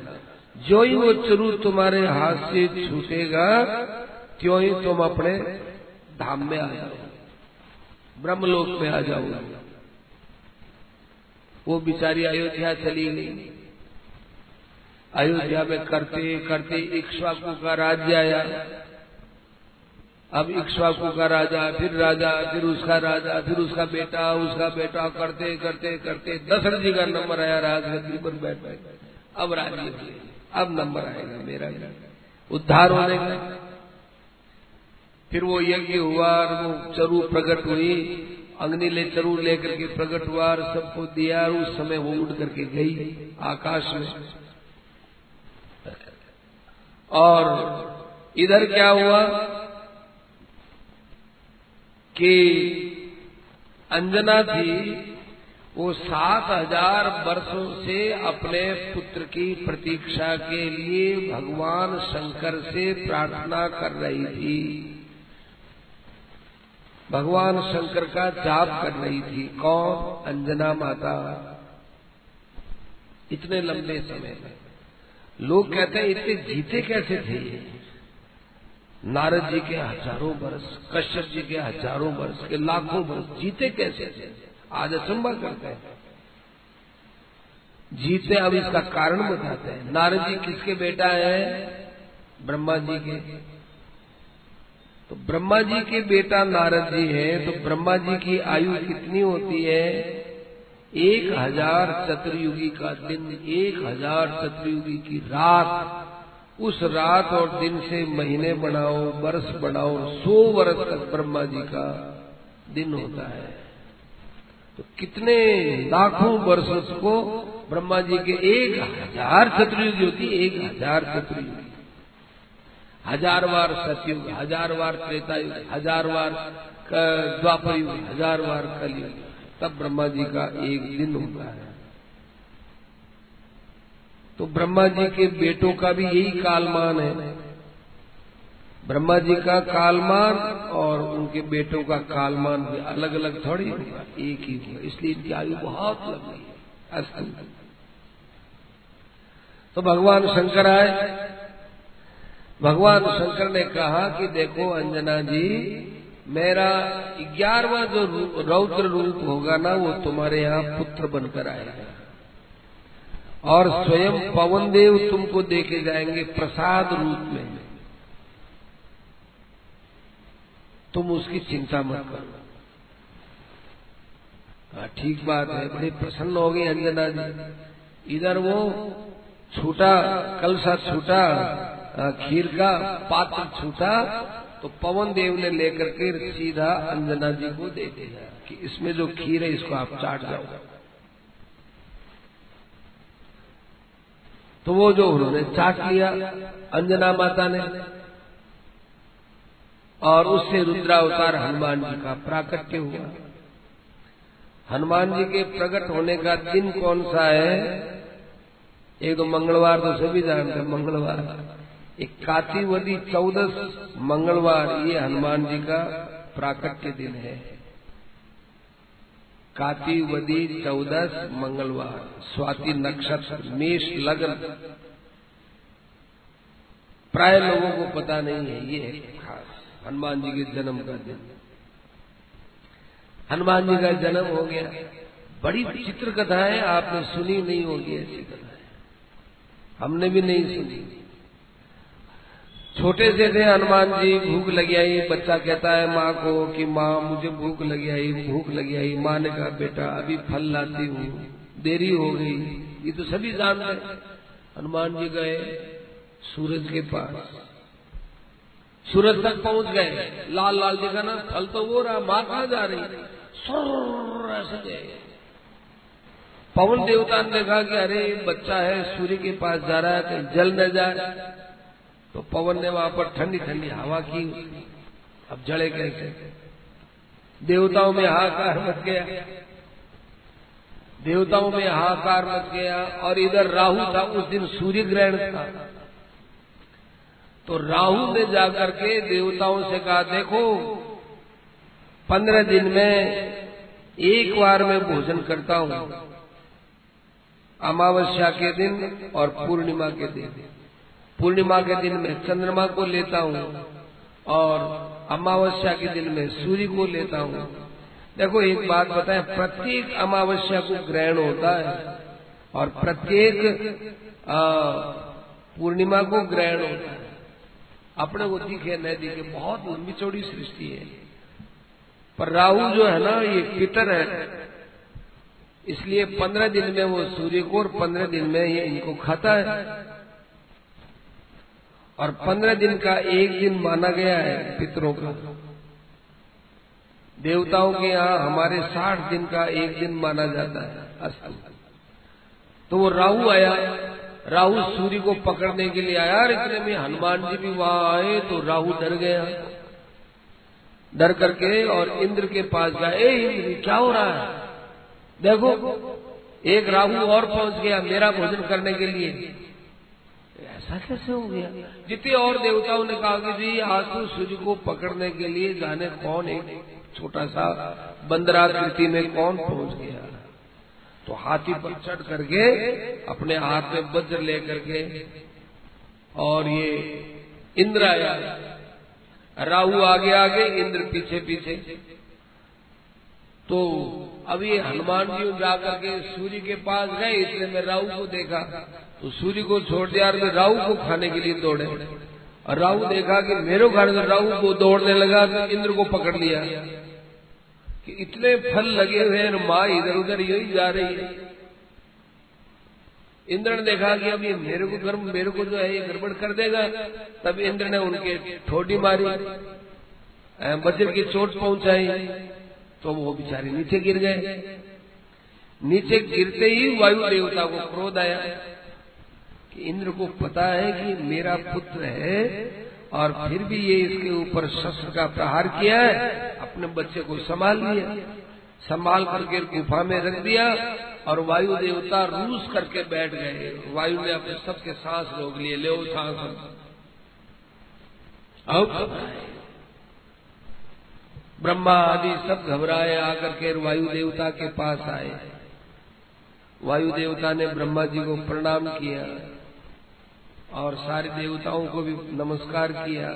जो ही वो चरु तुम्हारे हाथ से छूटेगा, त्यों ही तुम अपने धाम में आ जाओ, ब्रह्मलोक में आ जाओगे। वो बिचारी अयोध्या चली गई। अयोध्या में करते करते इक्ष्वाकु का राज्य आया। अब इक्ष्वाकु का राजा, फिर उसका राजा, फिर उसका बेटा करते करते करते दशरथ जी का नंबर आया, राजगद्दी पर बैठ गए। अब राज्य, अब नंबर आएगा मेरा, उद्धार होने का। फिर वो यज्ञ हुआ, वो चरु प्रकट हुई, अग्नि ले चरु लेकर के प्रकट हुआ, सबको दिया। उस समय वो उड़ करके गई आकाश में। और इधर क्या हुआ कि अंजना थी, वो 7000 वर्षों से अपने पुत्र की प्रतीक्षा के लिए भगवान शंकर से प्रार्थना कर रही थी, भगवान शंकर का जाप कर रही थी। कौन? अंजना माता। इतने लंबे समय में लोग कहते हैं इतने जीते कैसे थे? नारद जी के हजारों वर्ष, कश्यप जी के हजारों वर्ष, के लाखों वर्ष, जीते कैसे थे? आज अचंबा करते हैं जीते। अब इसका कारण बताते हैं। नारद जी किसके बेटा है? ब्रह्मा जी के। तो ब्रह्मा जी के बेटा नारद जी हैं, तो ब्रह्मा जी की आयु कितनी होती है? 1000 चतुर्युगी का दिन, 1000 चतुर्युगी की रात। उस रात और दिन से महीने बनाओ, वर्ष बनाओ, 100 वर्ष तक ब्रह्मा जी का दिन होता है। तो कितने लाखों वर्षों को ब्रह्मा जी के 1000 चतुर्युगी होती है। 1000 चतुर्युगी, 1000 बार सतयुग, 1000 बार त्रेता युग, 1000 बार द्वापर युग, 1000 बार कलयुग, तब ब्रह्मा जी का एक दिन होता है। तो ब्रह्मा जी के बेटों का भी यही कालमान है। ब्रह्मा जी का कालमान और उनके बेटों का कालमान भी अलग अलग थोड़ी होगा, एक ही होगा। इसलिए इनकी आयु बहुत लंबी है। अस्तु। तो भगवान शंकर आए। भगवान शंकर ने कहा कि देखो अंजना जी, मेरा 11वां जो रौद्र रूप होगा ना, वो तुम्हारे यहाँ पुत्र बनकर आएगा, और स्वयं पवन देव तुमको देके जाएंगे प्रसाद रूप में। तुम उसकी चिंता मत करो। ठीक बात है। बड़ी प्रसन्न हो गई अंजना जी। इधर वो छूटा, कलसा छूटा, खीर का पात्र छूटा, तो पवन देव ने लेकर के सीधा अंजना जी को दे दिया कि इसमें जो खीर है इसको आप चाट जाओ। तो वो जो उन्होंने चाट लिया अंजना माता ने, और उससे रुद्रावतार हनुमान जी का प्राकट्य हुआ। हनुमान जी के प्रकट होने का दिन कौन सा है? एक तो मंगलवार, तो सभी जानते हैं मंगलवार। एक कातिवदी 14 मंगलवार, ये हनुमान जी का प्राकट्य दिन है। काती वदी 14 मंगलवार, स्वाति नक्षत्र, मेष लग्न। प्राय लोगों को पता नहीं है, ये है खास हनुमान जी के जन्म का दिन। हनुमान जी का जन्म हो गया। बड़ी विचित्र कथा है, आपने सुनी नहीं होगी ऐसी कथा है, हमने भी नहीं सुनी। छोटे से थे हनुमान जी, भूख लगी आई, बच्चा कहता है माँ को कि माँ मुझे भूख लगी आई, भूख लगी आई। माँ ने कहा बेटा अभी फल लाती हूँ, देरी हो गई। ये तो सभी जानते हैं। हनुमान जी गए सूरज के पास, सूरज तक पहुंच गए, लाल लाल देखा ना, फल तो वो रहा, माँ कहाँ जा रही, ऐसे गए। पवन देवता ने देखा कि अरे बच्चा है सूर्य के पास जा रहा है, कहीं जल न जाए, तो पवन ने वहां पर ठंडी ठंडी हवा की। अब जले कैसे? देवताओं में हाहाकार मच गया, देवताओं में हाहाकार मच गया। और इधर राहु था, उस दिन सूर्य ग्रहण था। तो राहु ने जाकर के देवताओं से कहा देखो 15 दिन में एक बार मैं भोजन करता हूं, अमावस्या के दिन और पूर्णिमा के दिन। पूर्णिमा के दिन में चंद्रमा को लेता हूं और अमावस्या के दिन में सूर्य को लेता हूं। देखो एक बात बताएं, प्रत्येक अमावस्या को ग्रहण होता है और प्रत्येक पूर्णिमा को ग्रहण होता है। अपने को दिखे न दिखे, बहुत लंबी चौड़ी सृष्टि है। पर राहु जो है ना, ये पितर है, इसलिए 15 दिन में वो सूर्य को और 15 दिन में ये इनको खाता है। और 15 दिन का एक दिन माना गया है पितरों का। देवताओं के यहाँ हमारे 60 दिन का एक दिन माना जाता है अस्तु। तो वो राहु आया, राहु सूर्य को पकड़ने के लिए आया। और इतने में हनुमान जी भी वहां आए तो राहु डर गया, डर करके और इंद्र के पास गया। ए इंद्र क्या हो रहा है? देखो एक राहु और पहुंच गया मेरा भोजन करने के लिए। ऐसा कैसे हो गया? जितने और देवताओं ने कहा कि जी आज तो सूर्य को पकड़ने के लिए जाने कौन एक छोटा सा बंदराकृति में कौन पहुंच गया। तो हाथी पर चढ़ करके अपने हाथ में वज्र लेकर के और ये इंद्र आया, राहु आगे आगे इंद्र पीछे पीछे। तो अब ये हनुमान जी जाकर के सूर्य के पास गए, इसलिए मैं राहु को देखा तो सूर्य को छोड़ दिया और मैं राहु को खाने के लिए दौड़े। और राहु देखा कि मेरे खाने से राहु को दौड़ने लगा तो इंद्र को पकड़ लिया कि इतने फल लगे हुए हैं, माँ इधर उधर यही जा रही है। इंद्र ने देखा कि अब ये मेरे को जो है ये गड़बड़ कर देगा। तब इंद्र ने उनके ठोडी मारी, वज्र की चोट पहुंचाई, तो वो बेचारे नीचे गिर गए। नीचे गिरते ही वायु देवता को क्रोध आया कि इंद्र को पता है कि मेरा पुत्र है और फिर भी ये इसके ऊपर शस्त्र का प्रहार किया है। अपने बच्चे को संभाल लिया, संभाल करके गुफा में रख दिया और वायु देवता रूस करके बैठ गए। वायु ने अपने सबके सांस रोक लिए, ले सांस। अब ब्रह्मा आदि सब घबराए, आकर के वायु देवता के पास आए। वायु देवता ने ब्रह्मा जी को प्रणाम किया और सारे देवताओं को भी नमस्कार किया।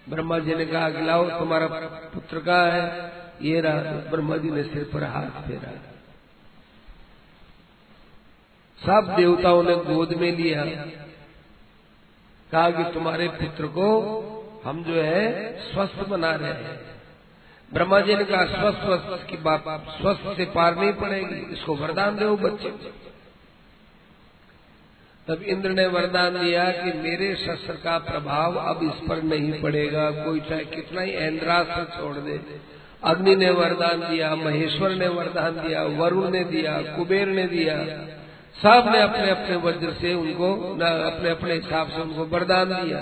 ब्रह्मा जी ने कहा कि लाओ तुम्हारा पुत्र कहाँ है? ये रहा। ब्रह्मा जी ने सिर पर हाथ फेरा, सब देवताओं ने गोद में लिया, कहा कि तुम्हारे पुत्र को हम जो है स्वस्थ बना रहे हैं। ब्रह्मा जी ने कहा स्वस्थ की बात स्वस्थ से पार नहीं पड़ेगी, इसको वरदान दो बच्चे। तब इंद्र ने वरदान दिया कि मेरे शस्त्र का प्रभाव अब इस पर नहीं पड़ेगा, कोई चाहे कितना ही ऐन्द्रास्त्र छोड़ दे। अग्नि ने वरदान दिया, महेश्वर ने वरदान दिया, वरुण ने दिया, कुबेर ने दिया, सब ने अपने अपने वज्र से उनको अपने अपने हिसाब से उनको वरदान दिया।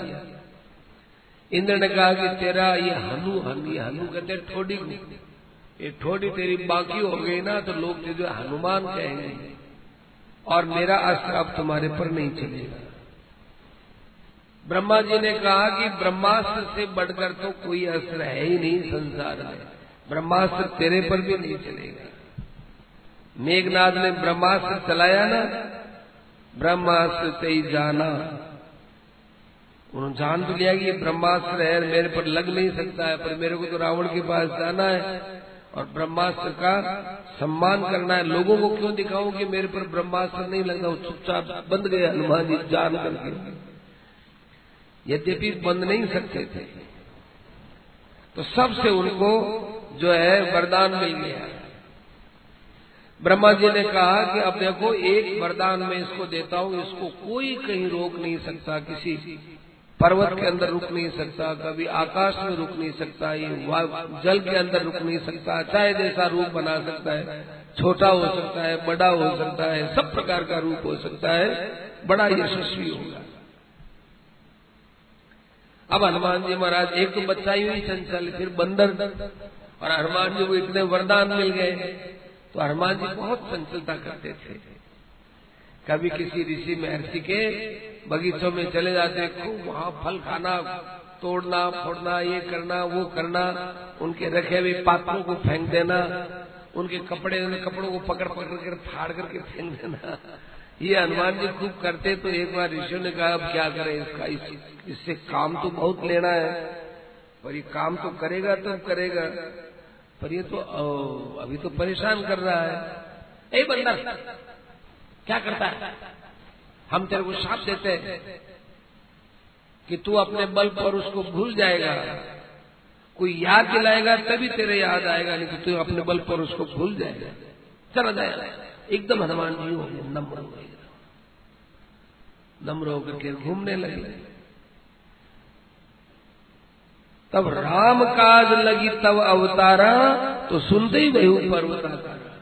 इंद्र ने कहा कि तेरा ये हनु कहते ठोडी को, ये ठोडी तेरी बाकी हो गई ना तो लोग तुझे हनुमान कहेंगे और मेरा अस्त्र अब तुम्हारे पर नहीं चलेगा। ब्रह्मा जी ने कहा कि ब्रह्मास्त्र से बढ़कर तो कोई अस्त्र है ही नहीं संसार में, ब्रह्मास्त्र तेरे पर भी नहीं चलेगा। मेघनाथ ने ब्रह्मास्त्र चलाया ना, ब्रह्मास्त्र तेई जाना, उन्होंने जान तो लिया कि ये ब्रह्मास्त्र है, मेरे पर लग नहीं सकता है, पर मेरे को तो रावण के पास जाना है और ब्रह्मास्त्र का सम्मान करना है। लोगों को क्यों दिखाऊं कि मेरे पर ब्रह्मास्त्र नहीं लगता। वो चुपचाप बंद गए हनुमान जी जान करके, यद्यपि बंद नहीं सकते थे। तो सबसे उनको जो है वरदान मिल गया। ब्रह्मा जी ने कहा कि अब देखो एक वरदान मैं इसको देता हूं, इसको कोई कहीं रोक नहीं सकता, किसी पर्वत के अंदर रुक नहीं सकता, कभी आकाश में रुक नहीं सकता, ये जल के अंदर रुक नहीं सकता, चाहे जैसा रूप बना सकता है, छोटा हो सकता है, बड़ा हो सकता है, सब प्रकार का रूप हो सकता है, बड़ा यशस्वी होगा। अब हनुमान जी महाराज एक तो बच्चा ही चंचल, फिर बंदर, और हनुमान जी को इतने वरदान मिल गए तो हनुमान जी बहुत चंचलता करते थे। कभी किसी ऋषि महर्षि के बगीचों में चले जाते, खूब वहां फल खाना, तोड़ना फोड़ना, ये करना वो करना, उनके रखे हुए पात्रों को फेंक देना, उनके कपड़ों को पकड़ पकड़ कर फाड़ करके फेंक देना, ये हनुमान जी खूब करते। तो एक बार ऋषियों ने कहा अब क्या करें इसका, इससे काम तो बहुत लेना है, पर ये काम तो करेगा तो करेगा, पर ये तो अभी तो परेशान कर रहा है। ए बंदर क्या करता है, हम तेरे को शाप देते हैं कि तू अपने बल पर उसको भूल जाएगा, कोई याद दिलाएगा तभी तेरे याद आएगा, नहीं तो तू अपने बल पर उसको भूल जाएगा, चला जाएगा। एकदम हनुमान जी हो गए, नम्र होकर के घूमने लगे। तब राम काज लगी तब अवतारा, तो सुनते ही वही पर्वताकारा।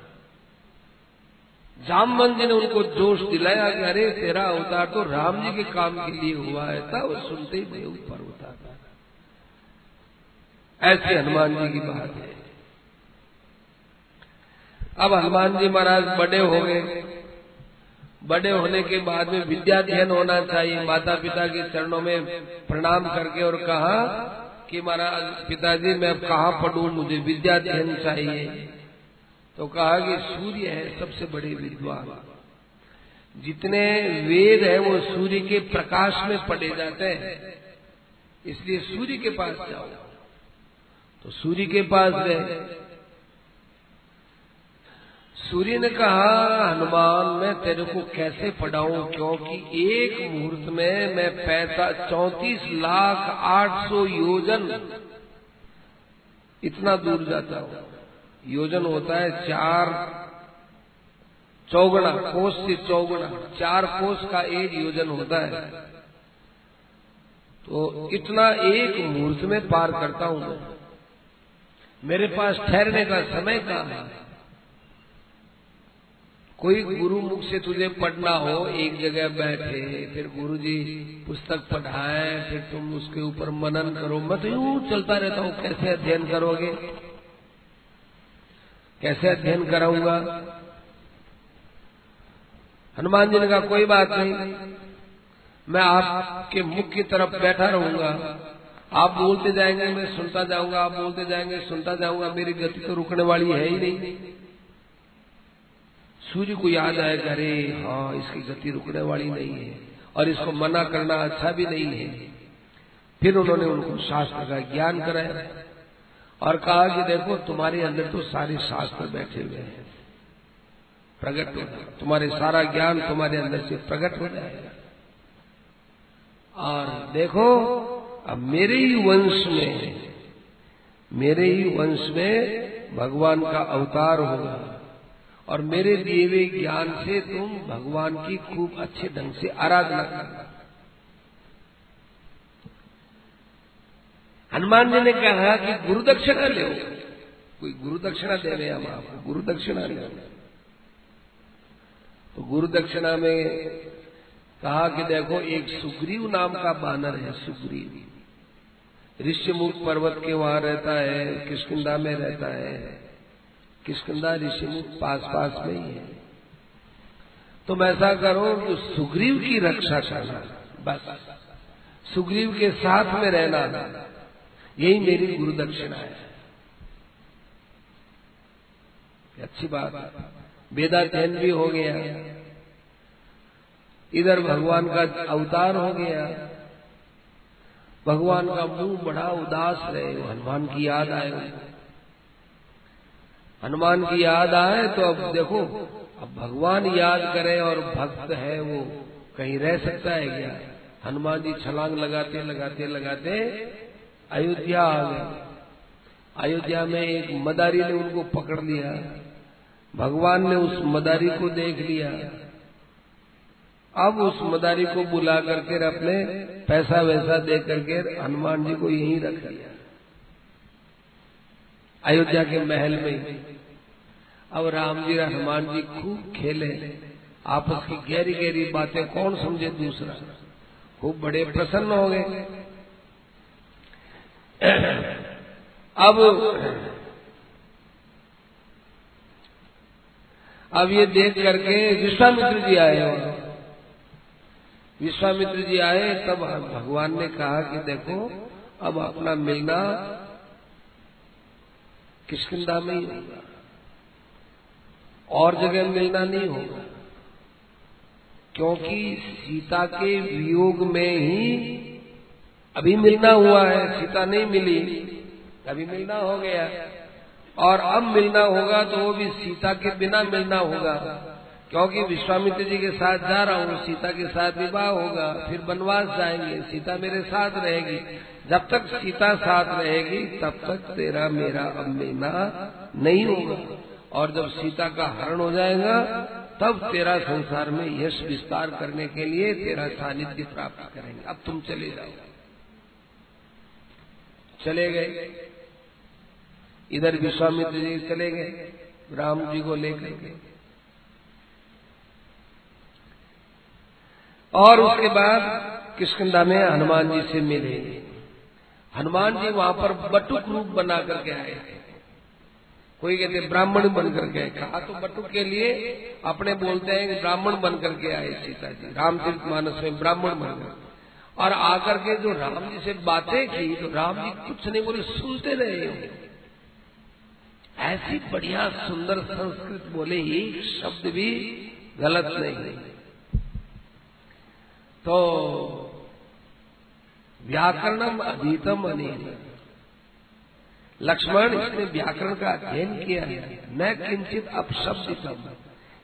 जामवंत जी ने उनको जोश दिलाया कि अरे तेरा अवतार तो राम जी के काम के लिए हुआ है, तब सुनते ही वही पर्वताकारा। ऐसे हनुमान जी की बात है। अब हनुमान जी महाराज बड़े हो गए, बड़े होने के बाद में विद्या अध्ययन होना चाहिए। माता पिता के चरणों में प्रणाम करके और कहा कि महाराज पिताजी मैं अब कहाँ पढ़ूं, मुझे विद्या अध्ययन चाहिए। तो कहा कि सूर्य है सबसे बड़े विद्वान, जितने वेद है वो सूर्य के प्रकाश में पढ़े जाते हैं, इसलिए सूर्य के पास जाओ। तो सूर्य के पास गए। सूर्य ने कहा हनुमान मैं तेरे को कैसे पढ़ाऊं, क्योंकि एक मुहूर्त में मैं 34,08,000 योजन इतना दूर जाता हूं। योजन होता है 4 चौगुना, कोस से चौगुना, 4 कोस का 1 योजन होता है। तो इतना एक मुहूर्त में पार करता हूं मैं, मेरे पास ठहरने का समय कहाँ है। कोई गुरु मुख से तुझे पढ़ना हो, एक जगह बैठे, फिर गुरुजी पुस्तक पढ़ाए, फिर तुम उसके ऊपर मनन करो। मैं तो यूं चलता रहता हूं, कैसे अध्ययन करोगे, कैसे अध्ययन कराऊंगा। हनुमान जी ने कहा कोई बात नहीं, मैं आपके मुख की तरफ बैठा रहूंगा, आप बोलते जाएंगे मैं सुनता जाऊंगा, आप बोलते जाएंगे सुनता जाऊंगा, मेरी गति तो रुकने वाली है ही नहीं। सूर्य को याद आएगा अरे हाँ इसकी गति रुकने वाली नहीं है और इसको मना करना अच्छा भी नहीं है। फिर उन्होंने उनको शास्त्र का ज्ञान कराया और कहा कि देखो तुम्हारे अंदर तो सारे शास्त्र बैठे हुए हैं, प्रकट हो, तुम्हारे सारा ज्ञान तुम्हारे अंदर से प्रकट हो जाएगा। और देखो अब मेरे ही वंश में भगवान का अवतार होगा और मेरे दिए हुए ज्ञान से तुम भगवान की खूब अच्छे ढंग से आराधना करना। हनुमान जी ने कहा कि गुरु दक्षिणा ले, कोई गुरु दक्षिणा दे रहे हम आपको, गुरु दक्षिणा ले। तो गुरु दक्षिणा में कहा कि देखो एक सुग्रीव नाम का बानर है, सुग्रीव ऋषिमुख पर्वत के वहां रहता है, किष्किंधा में रहता है। किष्किंधा ऋषिमुख पास में ही है। तुम ऐसा करो कि सुग्रीव की रक्षा करना, बस सुग्रीव के साथ में रहना, यही मेरी गुरु दक्षिणा है। अच्छी बात, वेदाध्ययन भी हो गया, इधर भगवान का अवतार हो गया, भगवान का मुंह बड़ा उदास रहे, हनुमान की याद आए, हनुमान की याद आए तो अब देखो, अब भगवान याद करे और भक्त है वो कहीं रह सकता है क्या? हनुमान जी छलांग लगाते लगाते लगाते अयोध्या आ गए। अयोध्या में एक मदारी ने उनको पकड़ लिया, भगवान ने उस मदारी को देख लिया, अब उस मदारी को बुला करके अपने पैसा वैसा दे करके हनुमान जी को यहीं रख दिया अयोध्या के महल में। अब राम जी और हनुमान जी खूब खेले, आपस की गहरी गहरी बातें कौन समझे दूसरा, खूब बड़े प्रसन्न हो गए। अब ये देख करके विश्वामित्र जी आए, विश्वामित्र जी आए, तब भगवान ने कहा कि देखो अब अपना मिलना किष्किंधा में ही होगा, और जगह मिलना नहीं होगा, क्योंकि सीता के वियोग में ही अभी मिलना हुआ है, सीता नहीं मिली, अभी मिलना हो गया, और अब मिलना होगा तो वो भी सीता के बिना मिलना होगा, क्योंकि विश्वामित्र जी के साथ जा रहा हूँ, सीता के साथ विवाह होगा, फिर वनवास जाएंगे, सीता मेरे साथ रहेगी, जब तक सीता साथ रहेगी तब तक तेरा मेरा अब मिलना नहीं होगा, और जब सीता का हरण हो जाएगा तब तेरा संसार में यश विस्तार करने के लिए तेरा सानिध्य प्राप्त करेंगे, अब तुम चले जाओ। चले गए, इधर विश्वामित्र जी चले गए राम जी को लेकर के, और उसके बाद किष्किंधा में हनुमान जी से मिले। हनुमान जी वहां पर बटुक रूप बना करके आए थे, कोई कहते ब्राह्मण बन करके, कहा तो बटुक के लिए अपने बोलते हैं कि ब्राह्मण बन करके आए सीता जी, रामचरितमानस में ब्राह्मण बन गए, और आकर के जो राम जी से बातें की तो राम जी कुछ नहीं बोले, सुनते रहे, ऐसी बढ़िया सुंदर संस्कृत बोले, एक शब्द भी गलत नहीं। तो व्याकरणम अधीतम अनेन, लक्ष्मण इसने व्याकरण का अध्ययन किया है, न किंचित अपशब्दितम,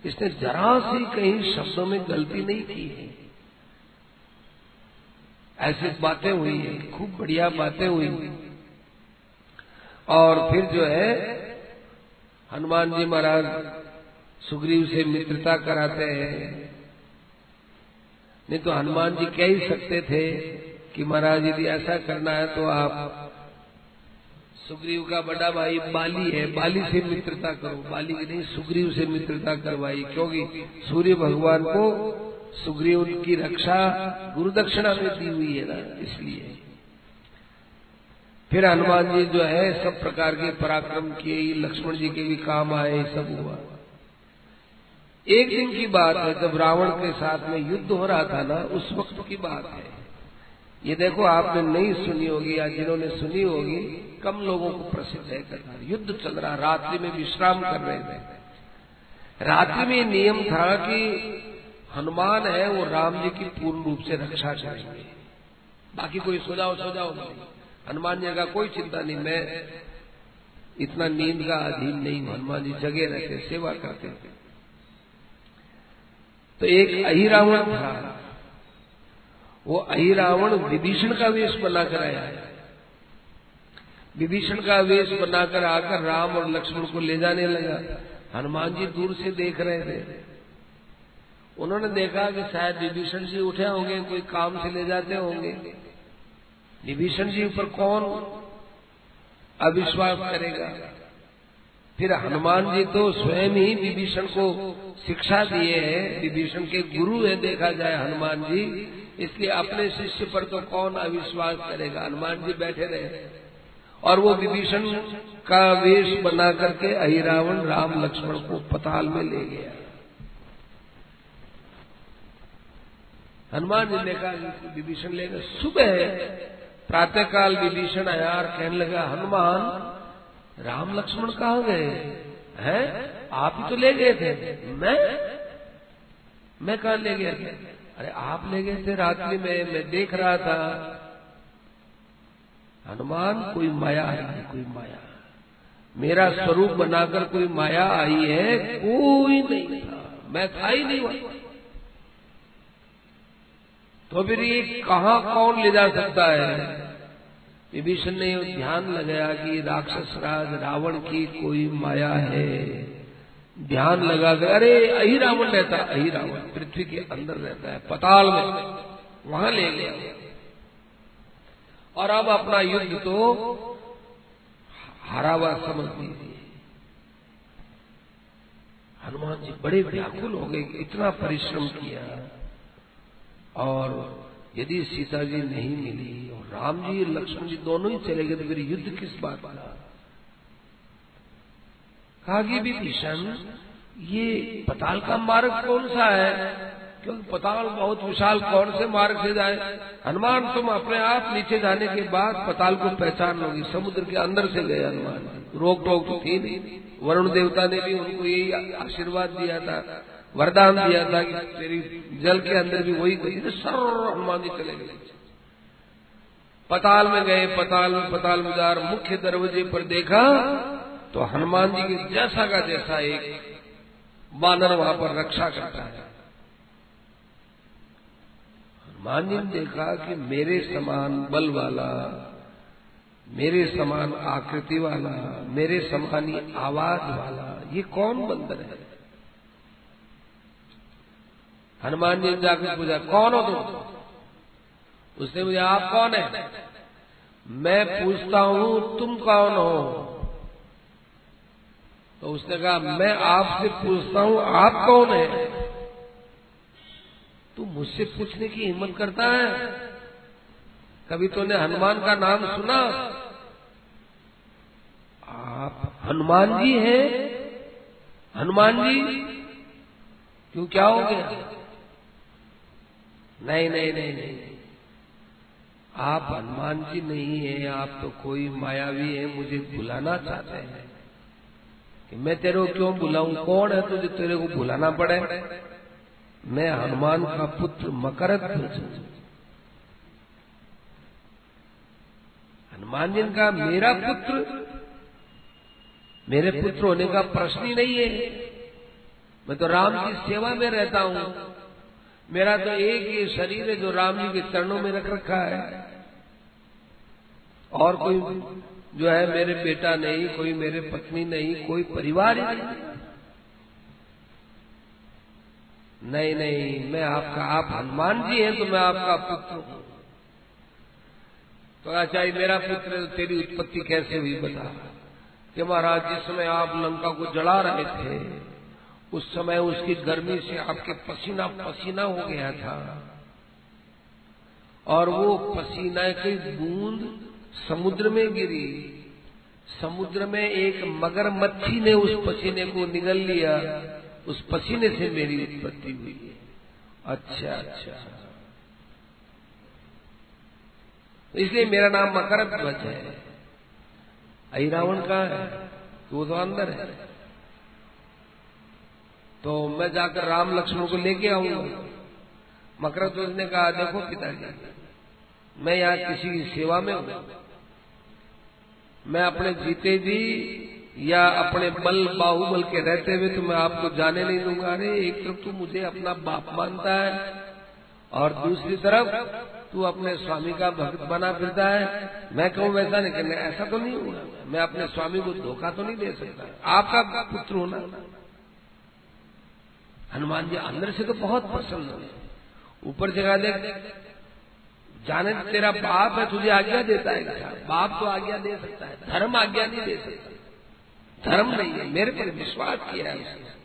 इसने जरा सी कहीं शब्दों में गलती नहीं की है। ऐसी बातें हुई है, खूब बढ़िया बातें हुई। और फिर जो है हनुमान जी महाराज सुग्रीव से मित्रता कराते हैं, नहीं तो हनुमान जी कह ही सकते थे कि महाराज यदि ऐसा करना है तो आप सुग्रीव का बड़ा भाई बाली है, बाली से मित्रता करो, बाली की नहीं सुग्रीव से मित्रता करवाई, क्योंकि सूर्य भगवान को सुग्रीव की रक्षा गुरु दक्षिणा में दी हुई है ना, इसलिए। फिर हनुमान जी जो है सब प्रकार के पराक्रम किए, लक्ष्मण जी के भी काम आए, सब हुआ। एक दिन की बात है जब रावण के साथ में युद्ध हो रहा था ना, उस वक्त की बात है। ये देखो आपने नहीं सुनी होगी, या जिन्होंने सुनी होगी कम लोगों को प्रसिद्ध है कथा। युद्ध चल रहा, रात्रि में विश्राम कर रहे थे। रात्रि में नियम था कि हनुमान है वो राम जी की पूर्ण रूप से रक्षा करेंगे, बाकी कोई सो जाओ नहीं। हनुमान जी का कोई चिंता नहीं, मैं इतना नींद का अधीन नहीं हूं। हनुमान जी जगे रहते, सेवा करते थे। तो एक अहिरावण था, वो अहिरावण विभीषण का वेश बनाकर आया। विभीषण का वेश बनाकर आकर राम और लक्ष्मण को ले जाने लगा। हनुमान जी दूर से देख रहे थे। उन्होंने देखा कि शायद विभीषण जी उठे होंगे, कोई काम से ले जाते होंगे। विभीषण जी ऊपर कौन अविश्वास करेगा। फिर हनुमान जी तो स्वयं ही विभीषण को शिक्षा दिए हैं, विभीषण के गुरु है देखा जाए हनुमान जी, इसलिए अपने शिष्य पर तो कौन अविश्वास करेगा। हनुमान जी बैठे रहे और वो विभीषण का वेश बना करके अहिरावण राम लक्ष्मण को पताल में ले गया। हनुमान जी ने कहा विभीषण लेगा। सुबह प्रातःकाल विभीषण आया और कहने लगा, हनुमान राम लक्ष्मण कहाँ गए हैं? आप ही तो ले गए थे। मैं कहाँ ले गया था? अरे आप ले गए थे रात्रि में, मैं देख रहा था। हनुमान कोई माया है, कोई माया, मेरा स्वरूप बनाकर कोई माया आई है, कोई नहीं था, मैं था ही नहीं वहां। तो फिर ये कहां कौन ले जा सकता है? विभीषण ने ध्यान लगाया कि राक्षस राज रावण की कोई माया है। ध्यान लगा कर, अरे अही रावण रहता, अही रावण पृथ्वी के अंदर रहता है, पताल में, वहां ले गया। और अब अपना युद्ध तो हारा हुआ समझ लीजिए। हनुमान जी बड़े व्याकुल हो गए, इतना परिश्रम किया और यदि सीता जी नहीं मिली और राम जी लक्ष्मण जी दोनों ही चले गए तो फिर युद्ध किस बात का? कहा कि विभीषण ये पताल का मार्ग कौन सा है? क्योंकि पताल बहुत विशाल, कौन से मार्ग से जाए? हनुमान तुम अपने आप नीचे जाने के बाद पताल को पहचान लोगी। समुद्र के अंदर से गए हनुमान जी, रोक टोक तो थी नहीं। वरुण देवता ने भी उनको यही आशीर्वाद दिया था, वरदान दिया था कि तेरी जल के अंदर भी वही गई। सर हनुमान जी चले गए, पताल में गए। पताल में पताल मुजार मुख्य दरवाजे पर देखा तो हनुमान जी के जैसा का जैसा एक वानर वहां पर रक्षा करता है। हनुमान जी ने देखा कि मेरे समान बल वाला, मेरे समान आकृति वाला, मेरे समान ही आवाज वाला ये कौन बंदर है? हनुमान जी ने जाकर पूछा, कौन हो तुम? उसने मुझे, आप कौन है? मैं पूछता हूं तुम कौन हो? तो उसने कहा, मैं आपसे पूछता हूं आप कौन है? तू मुझसे पूछने की हिम्मत करता है? कभी तूने हनुमान का नाम सुना? आप हनुमान जी हैं? हनुमान जी क्यों, क्या हो गया? नहीं नहीं नहीं नहीं, आप हनुमान जी नहीं हैं, आप तो कोई मायावी है, मुझे बुलाना चाहते हैं। कि मैं तेरे को क्यों बुलाऊं? कौन है तुझे तेरे को बुलाना पड़े? मैं हनुमान का पुत्र मकरध्वज। हनुमान जी का मेरा पुत्र, मेरे पुत्र होने का प्रश्न ही नहीं है। मैं तो राम की सेवा में रहता हूं। मेरा तो एक ये शरीर है जो राम जी के चरणों में रख रखा है, और कोई जो है मेरे बेटा नहीं, कोई मेरे पत्नी नहीं, कोई परिवार ही नहीं। नहीं नहीं, मैं आपका, आप हनुमान जी हैं तो मैं आपका पुत्र हूं। तो अच्छा मेरा पुत्र है तो तेरी उत्पत्ति कैसे हुई बता? कि महाराज जिस समय आप लंका को जला रहे थे उस समय उसकी गर्मी से आपके पसीना पसीना हो गया था, और वो पसीना की बूंद समुद्र में गिरी। समुद्र में एक मगरमच्छी ने उस पसीने को निगल लिया, उस पसीने से मेरी उत्पत्ति हुई है। अच्छा अच्छा, इसलिए मेरा नाम मकरध्वज है। अहि रावण कहाँ है? वो तो अंदर है। तो मैं जाकर राम लक्ष्मण को लेके आऊंगा। मकरध्वज ने कहा, देखो पिताजी, मैं यहाँ किसी की सेवा में हूं, मैं अपने जीते जी या अपने बल बाहुबल के रहते हुए तो मैं आपको जाने नहीं दूंगा। अरे एक तरफ तू मुझे अपना बाप मानता है और दूसरी तरफ तू अपने स्वामी का भक्त बना फिरता है। मैं कहूँ वैसा नहीं करना, ऐसा तो नहीं होगा। मैं अपने स्वामी को धोखा तो नहीं दे सकता, आपका पुत्र होना। हनुमान जी अंदर से तो बहुत प्रसन्न है, ऊपर जगह देख, जाने तेरा बाप है, तुझे आज्ञा देता है क्या? बाप तो आज्ञा दे सकता है, धर्म आज्ञा नहीं दे सकता। धर्म नहीं है, मेरे पर विश्वास किया है उसने।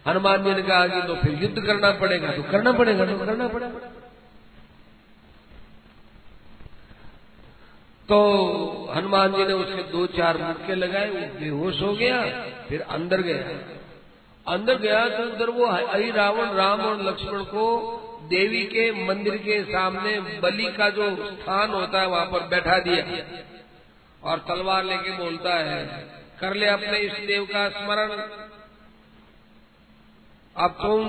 हनुमान जी ने कहा कि तो फिर युद्ध करना पड़ेगा। तो करना पड़ेगा, तो करना पड़ेगा। तो हनुमान जी ने उसके 2-4 मुक्के लगाए, वो बेहोश हो गया, फिर अंदर गया अंदर गया तो उधर वो अहि रावण राम और लक्ष्मण को देवी के मंदिर के सामने बलि का जो स्थान होता है वहां पर बैठा दिया और तलवार लेके बोलता है, कर ले अपने इष्ट देव का स्मरण। अब तुम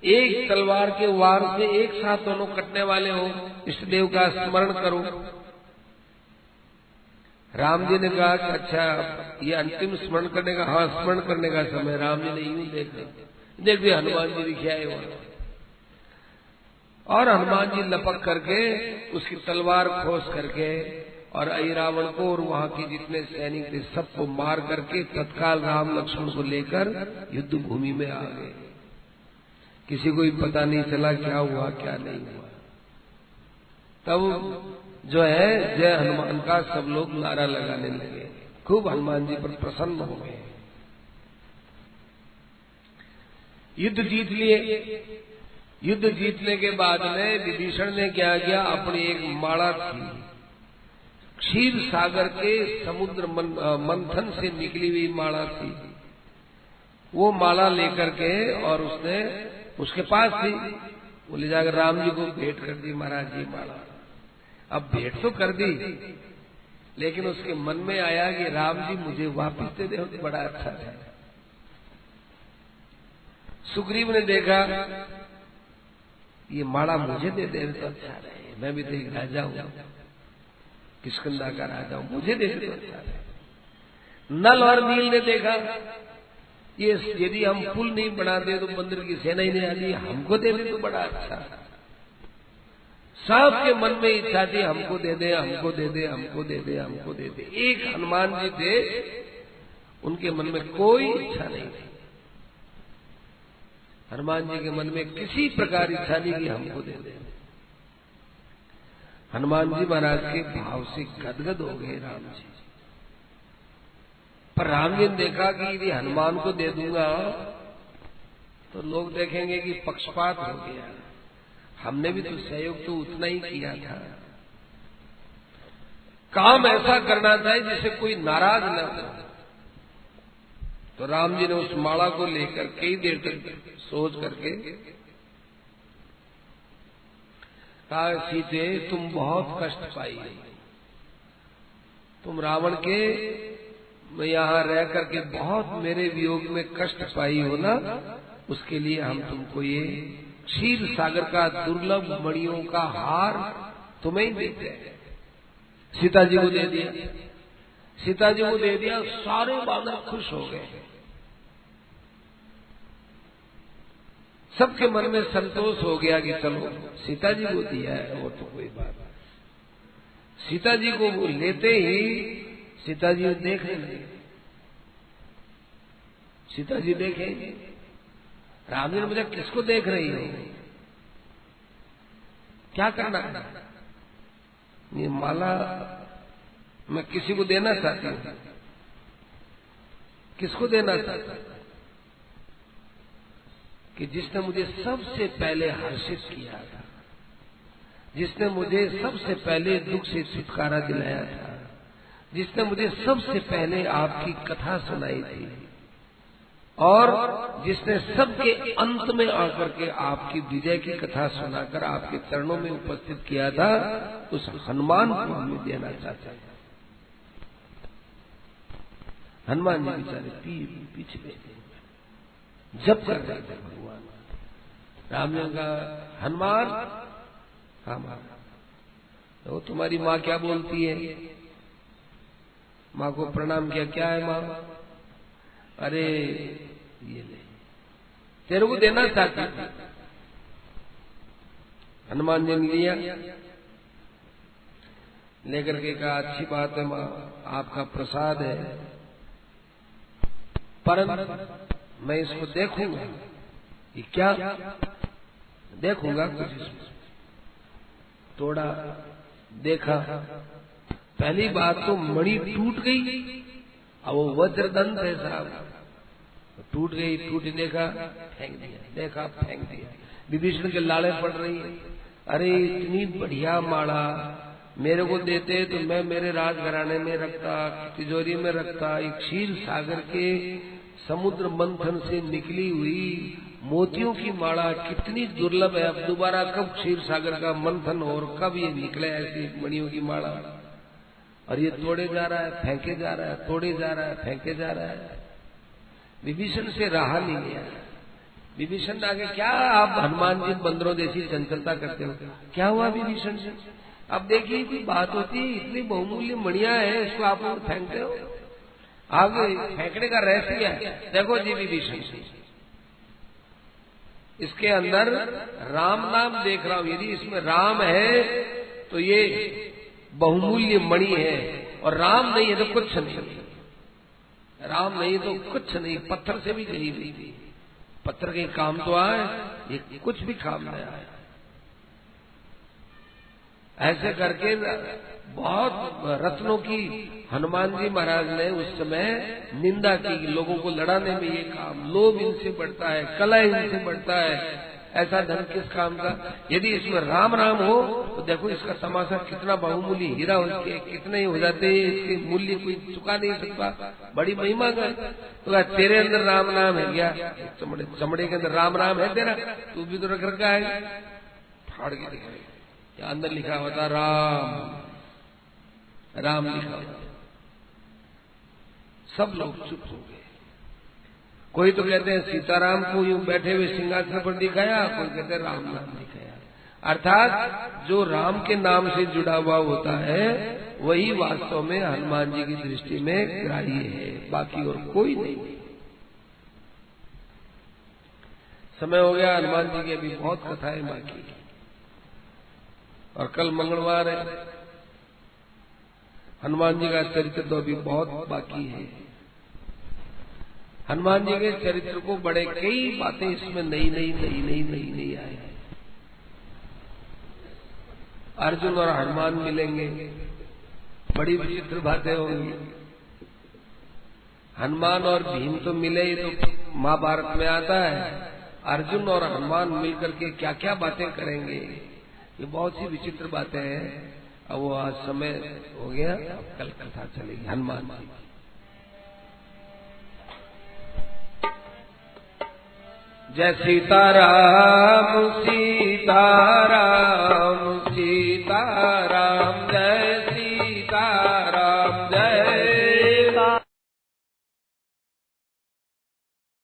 एक तलवार के वार से एक साथ दोनों कटने वाले हो, इष्ट देव का स्मरण करो। राम जी ने कहा कि अच्छा ये अंतिम स्मरण करने का, हाँ स्मरण करने का समय। राम जी ने यूं देखा, देख भी हनुमान जी दिखे आए वहां, और हनुमान जी लपक करके उसकी तलवार खोस करके और अहि रावण को और वहां के जितने सैनिक थे सबको मार करके तत्काल राम लक्ष्मण को लेकर युद्ध भूमि में आ गए। किसी को भी पता नहीं चला क्या हुआ क्या नहीं हुआ। तब जो है जय हनुमान का सब लोग नारा लगाने लगे, खूब हनुमान जी पर प्रसन्न हो गए। युद्ध जीत लिए। युद्ध जीतने के बाद में विभीषण ने क्या किया, अपनी एक माला थी क्षीर सागर के समुद्र मंथन से निकली हुई माला थी, वो माला लेकर के और उसने उसके पास थी, वो ले जाकर राम जी को भेंट कर दी। महाराज जी माला, अब भेंट तो कर दी लेकिन उसके मन में आया कि राम जी मुझे वापिस दे दे तो बड़ा अच्छा है। सुग्रीव ने देखा ये माला मुझे दे दे तो अच्छा रहे, मैं भी तो एक राजा हूं, किष्किंधा का राजा हूं, मुझे दे दे तो अच्छा रहे। नल और नील ने देखा ये यदि हम पुल नहीं बनाते तो बंदर की सेना ही नहीं आती, हमको दे दे तो बड़ा अच्छा। सबके मन में इच्छा थी हमको दे दे, हमको दे दे, हमको दे दे, हमको दे दे। एक हनुमान जी थे उनके मन में कोई इच्छा नहीं थी। हनुमान जी के मन में किसी प्रकार इच्छा नहीं कि हमको दे दे। हनुमान जी महाराज के भाव से गदगद हो गए राम जी। पर राम जी ने देखा कि यदि हनुमान को दे दूंगा तो लोग देखेंगे कि पक्षपात हो गया, हमने भी तो सहयोग तो उतना ही किया था। काम ऐसा करना चाहिए जिससे कोई नाराज न हो। तो राम जी ने उस माला को लेकर कई देर तक सोच करके कहा, सीते तुम बहुत कष्ट पाई, तुम रावण के यहां रह करके बहुत मेरे वियोग में कष्ट पाई हो ना, उसके लिए हम तुमको ये क्षीर सागर का दुर्लभ मणियों का हार तुम्हें ही देते हैं। सीता जी को दे दिया। सीता जी को दे दिया, सारे बानर खुश हो गए। सबके मन में संतोष हो गया कि चलो सीता जी को दिया है वो तो कोई बात नहीं। सीता जी को वो लेते ही सीता जी देखने लगे। सीता जी देखे, राम जी ने मुझे किसको देख रही हो, क्या करना है? ये माला मैं किसी को देना चाहती हूं। किसको देना चाहता हूं? कि जिसने मुझे सबसे पहले हर्षित किया था, जिसने मुझे सबसे पहले दुख से छुटकारा दिलाया था, जिसने मुझे सबसे पहले आपकी कथा सुनाई थी और जिसने सबके अंत में आकर के आपकी विजय की कथा सुनाकर आपके चरणों में उपस्थित किया था, उस हनुमान को हमें देना चाहते हैं। हनुमान जी बेचारे पीछे जब कर रहे थे भगवान। राम जी का हनुमान हाँ माँ, तो तुम्हारी माँ क्या बोलती है? माँ को प्रणाम किया, क्या है माँ? अरे ये ले, तेरे को देना चाहती थी। हनुमान जी ने लिया, लेकर के कहा अच्छी बात है माँ, आपका प्रसाद है, परंतु मैं इसको देखूंगा। ये क्या? देखूंगा कुछ इसमें। तोड़ा, देखा, पहली बात तो मणि टूट गई। अब वो वज्रदंत है साहब, टूट गई। टूट देखा, फेंक दिया, देखा, फेंक दिया। विभीषण के लाड़े पड़ रही है। अरे इतनी बढ़िया माला मेरे को देते तो मैं मेरे राजघराने में रखता, तिजोरी में रखता। एक क्षीर सागर के समुद्र मंथन से निकली हुई मोतियों की माला कितनी दुर्लभ है। अब दोबारा कब क्षीर सागर का मंथन हो और कब ये निकले ऐसी मणियों की माला। और ये तोड़े जा रहा है, फेंके जा रहा है, तोड़े जा रहा है, फेंके जा रहा है। विभीषण से रहा नहीं गया। विभीषण आगे क्या आप हनुमान जी बंदरों जैसी चंचलता करते हो, क्या हुआ विभीषण से? अब देखिए कोई बात होती है, इतनी बहुमूल्य मणिया है, इसको आप लोग फेंकते हो। आगे फेंकने का रहस्य क्या है? देखो जी विभीषण से इसके अंदर राम नाम देख रहा हूं, यदि इसमें राम है तो ये बहुमूल्य मणि है, और राम नहीं है तो कुछ नहीं। राम नहीं तो कुछ नहीं, पत्थर से भी गई नहीं थी। पत्थर के काम तो आए, ये कुछ भी काम नहीं आया। ऐसे करके बहुत रत्नों की हनुमान जी महाराज ने उस समय निंदा की। लोगों को लड़ाने में ये काम, लोभ इनसे बढ़ता है, कला इनसे बढ़ता है, ऐसा धन किस काम का। यदि इसमें राम राम हो तो देखो इसका तमाशा कितना बहुमूल्य हीरा होते, कितने ही हो जाते, इसके मूल्य कोई चुका नहीं सकता, बड़ी महिमा का। तो तेरे अंदर राम नाम है क्या? चमड़े के अंदर राम राम है तेरा, तू भी तो रख रखा है। फाड़ के दिखाई, या अंदर लिखा हुआ था राम, राम लिखा हुआ। सब लोग चुप हो गए। कोई तो कहते हैं सीताराम को यूं बैठे हुए सिंहासन पर दिखाया, कोई कहते हैं राम नाम दिखाया। अर्थात जो राम के नाम से जुड़ा हुआ होता है वही वास्तव में हनुमान जी की दृष्टि में ग्राह्य है, बाकी और कोई नहीं। समय हो गया, हनुमान जी की अभी बहुत कथाएं बाकी, और कल मंगलवार है। हनुमान जी का चरित्र तो अभी बहुत बाकी है। हनुमान जी के चरित्र को बड़े कई बातें इसमें नई नई आई। अर्जुन और हनुमान मिलेंगे, बड़ी विचित्र बातें होंगी। हनुमान और भीम तो मिले ही तो महाभारत में आता है। अर्जुन और हनुमान मिलकर के क्या क्या बातें करेंगे, ये बहुत सी विचित्र बातें हैं। अब वो आज समय हो गया, अब कल कथा चलेगी हनुमान जी। जय सीताराम सीताराम सीताराम।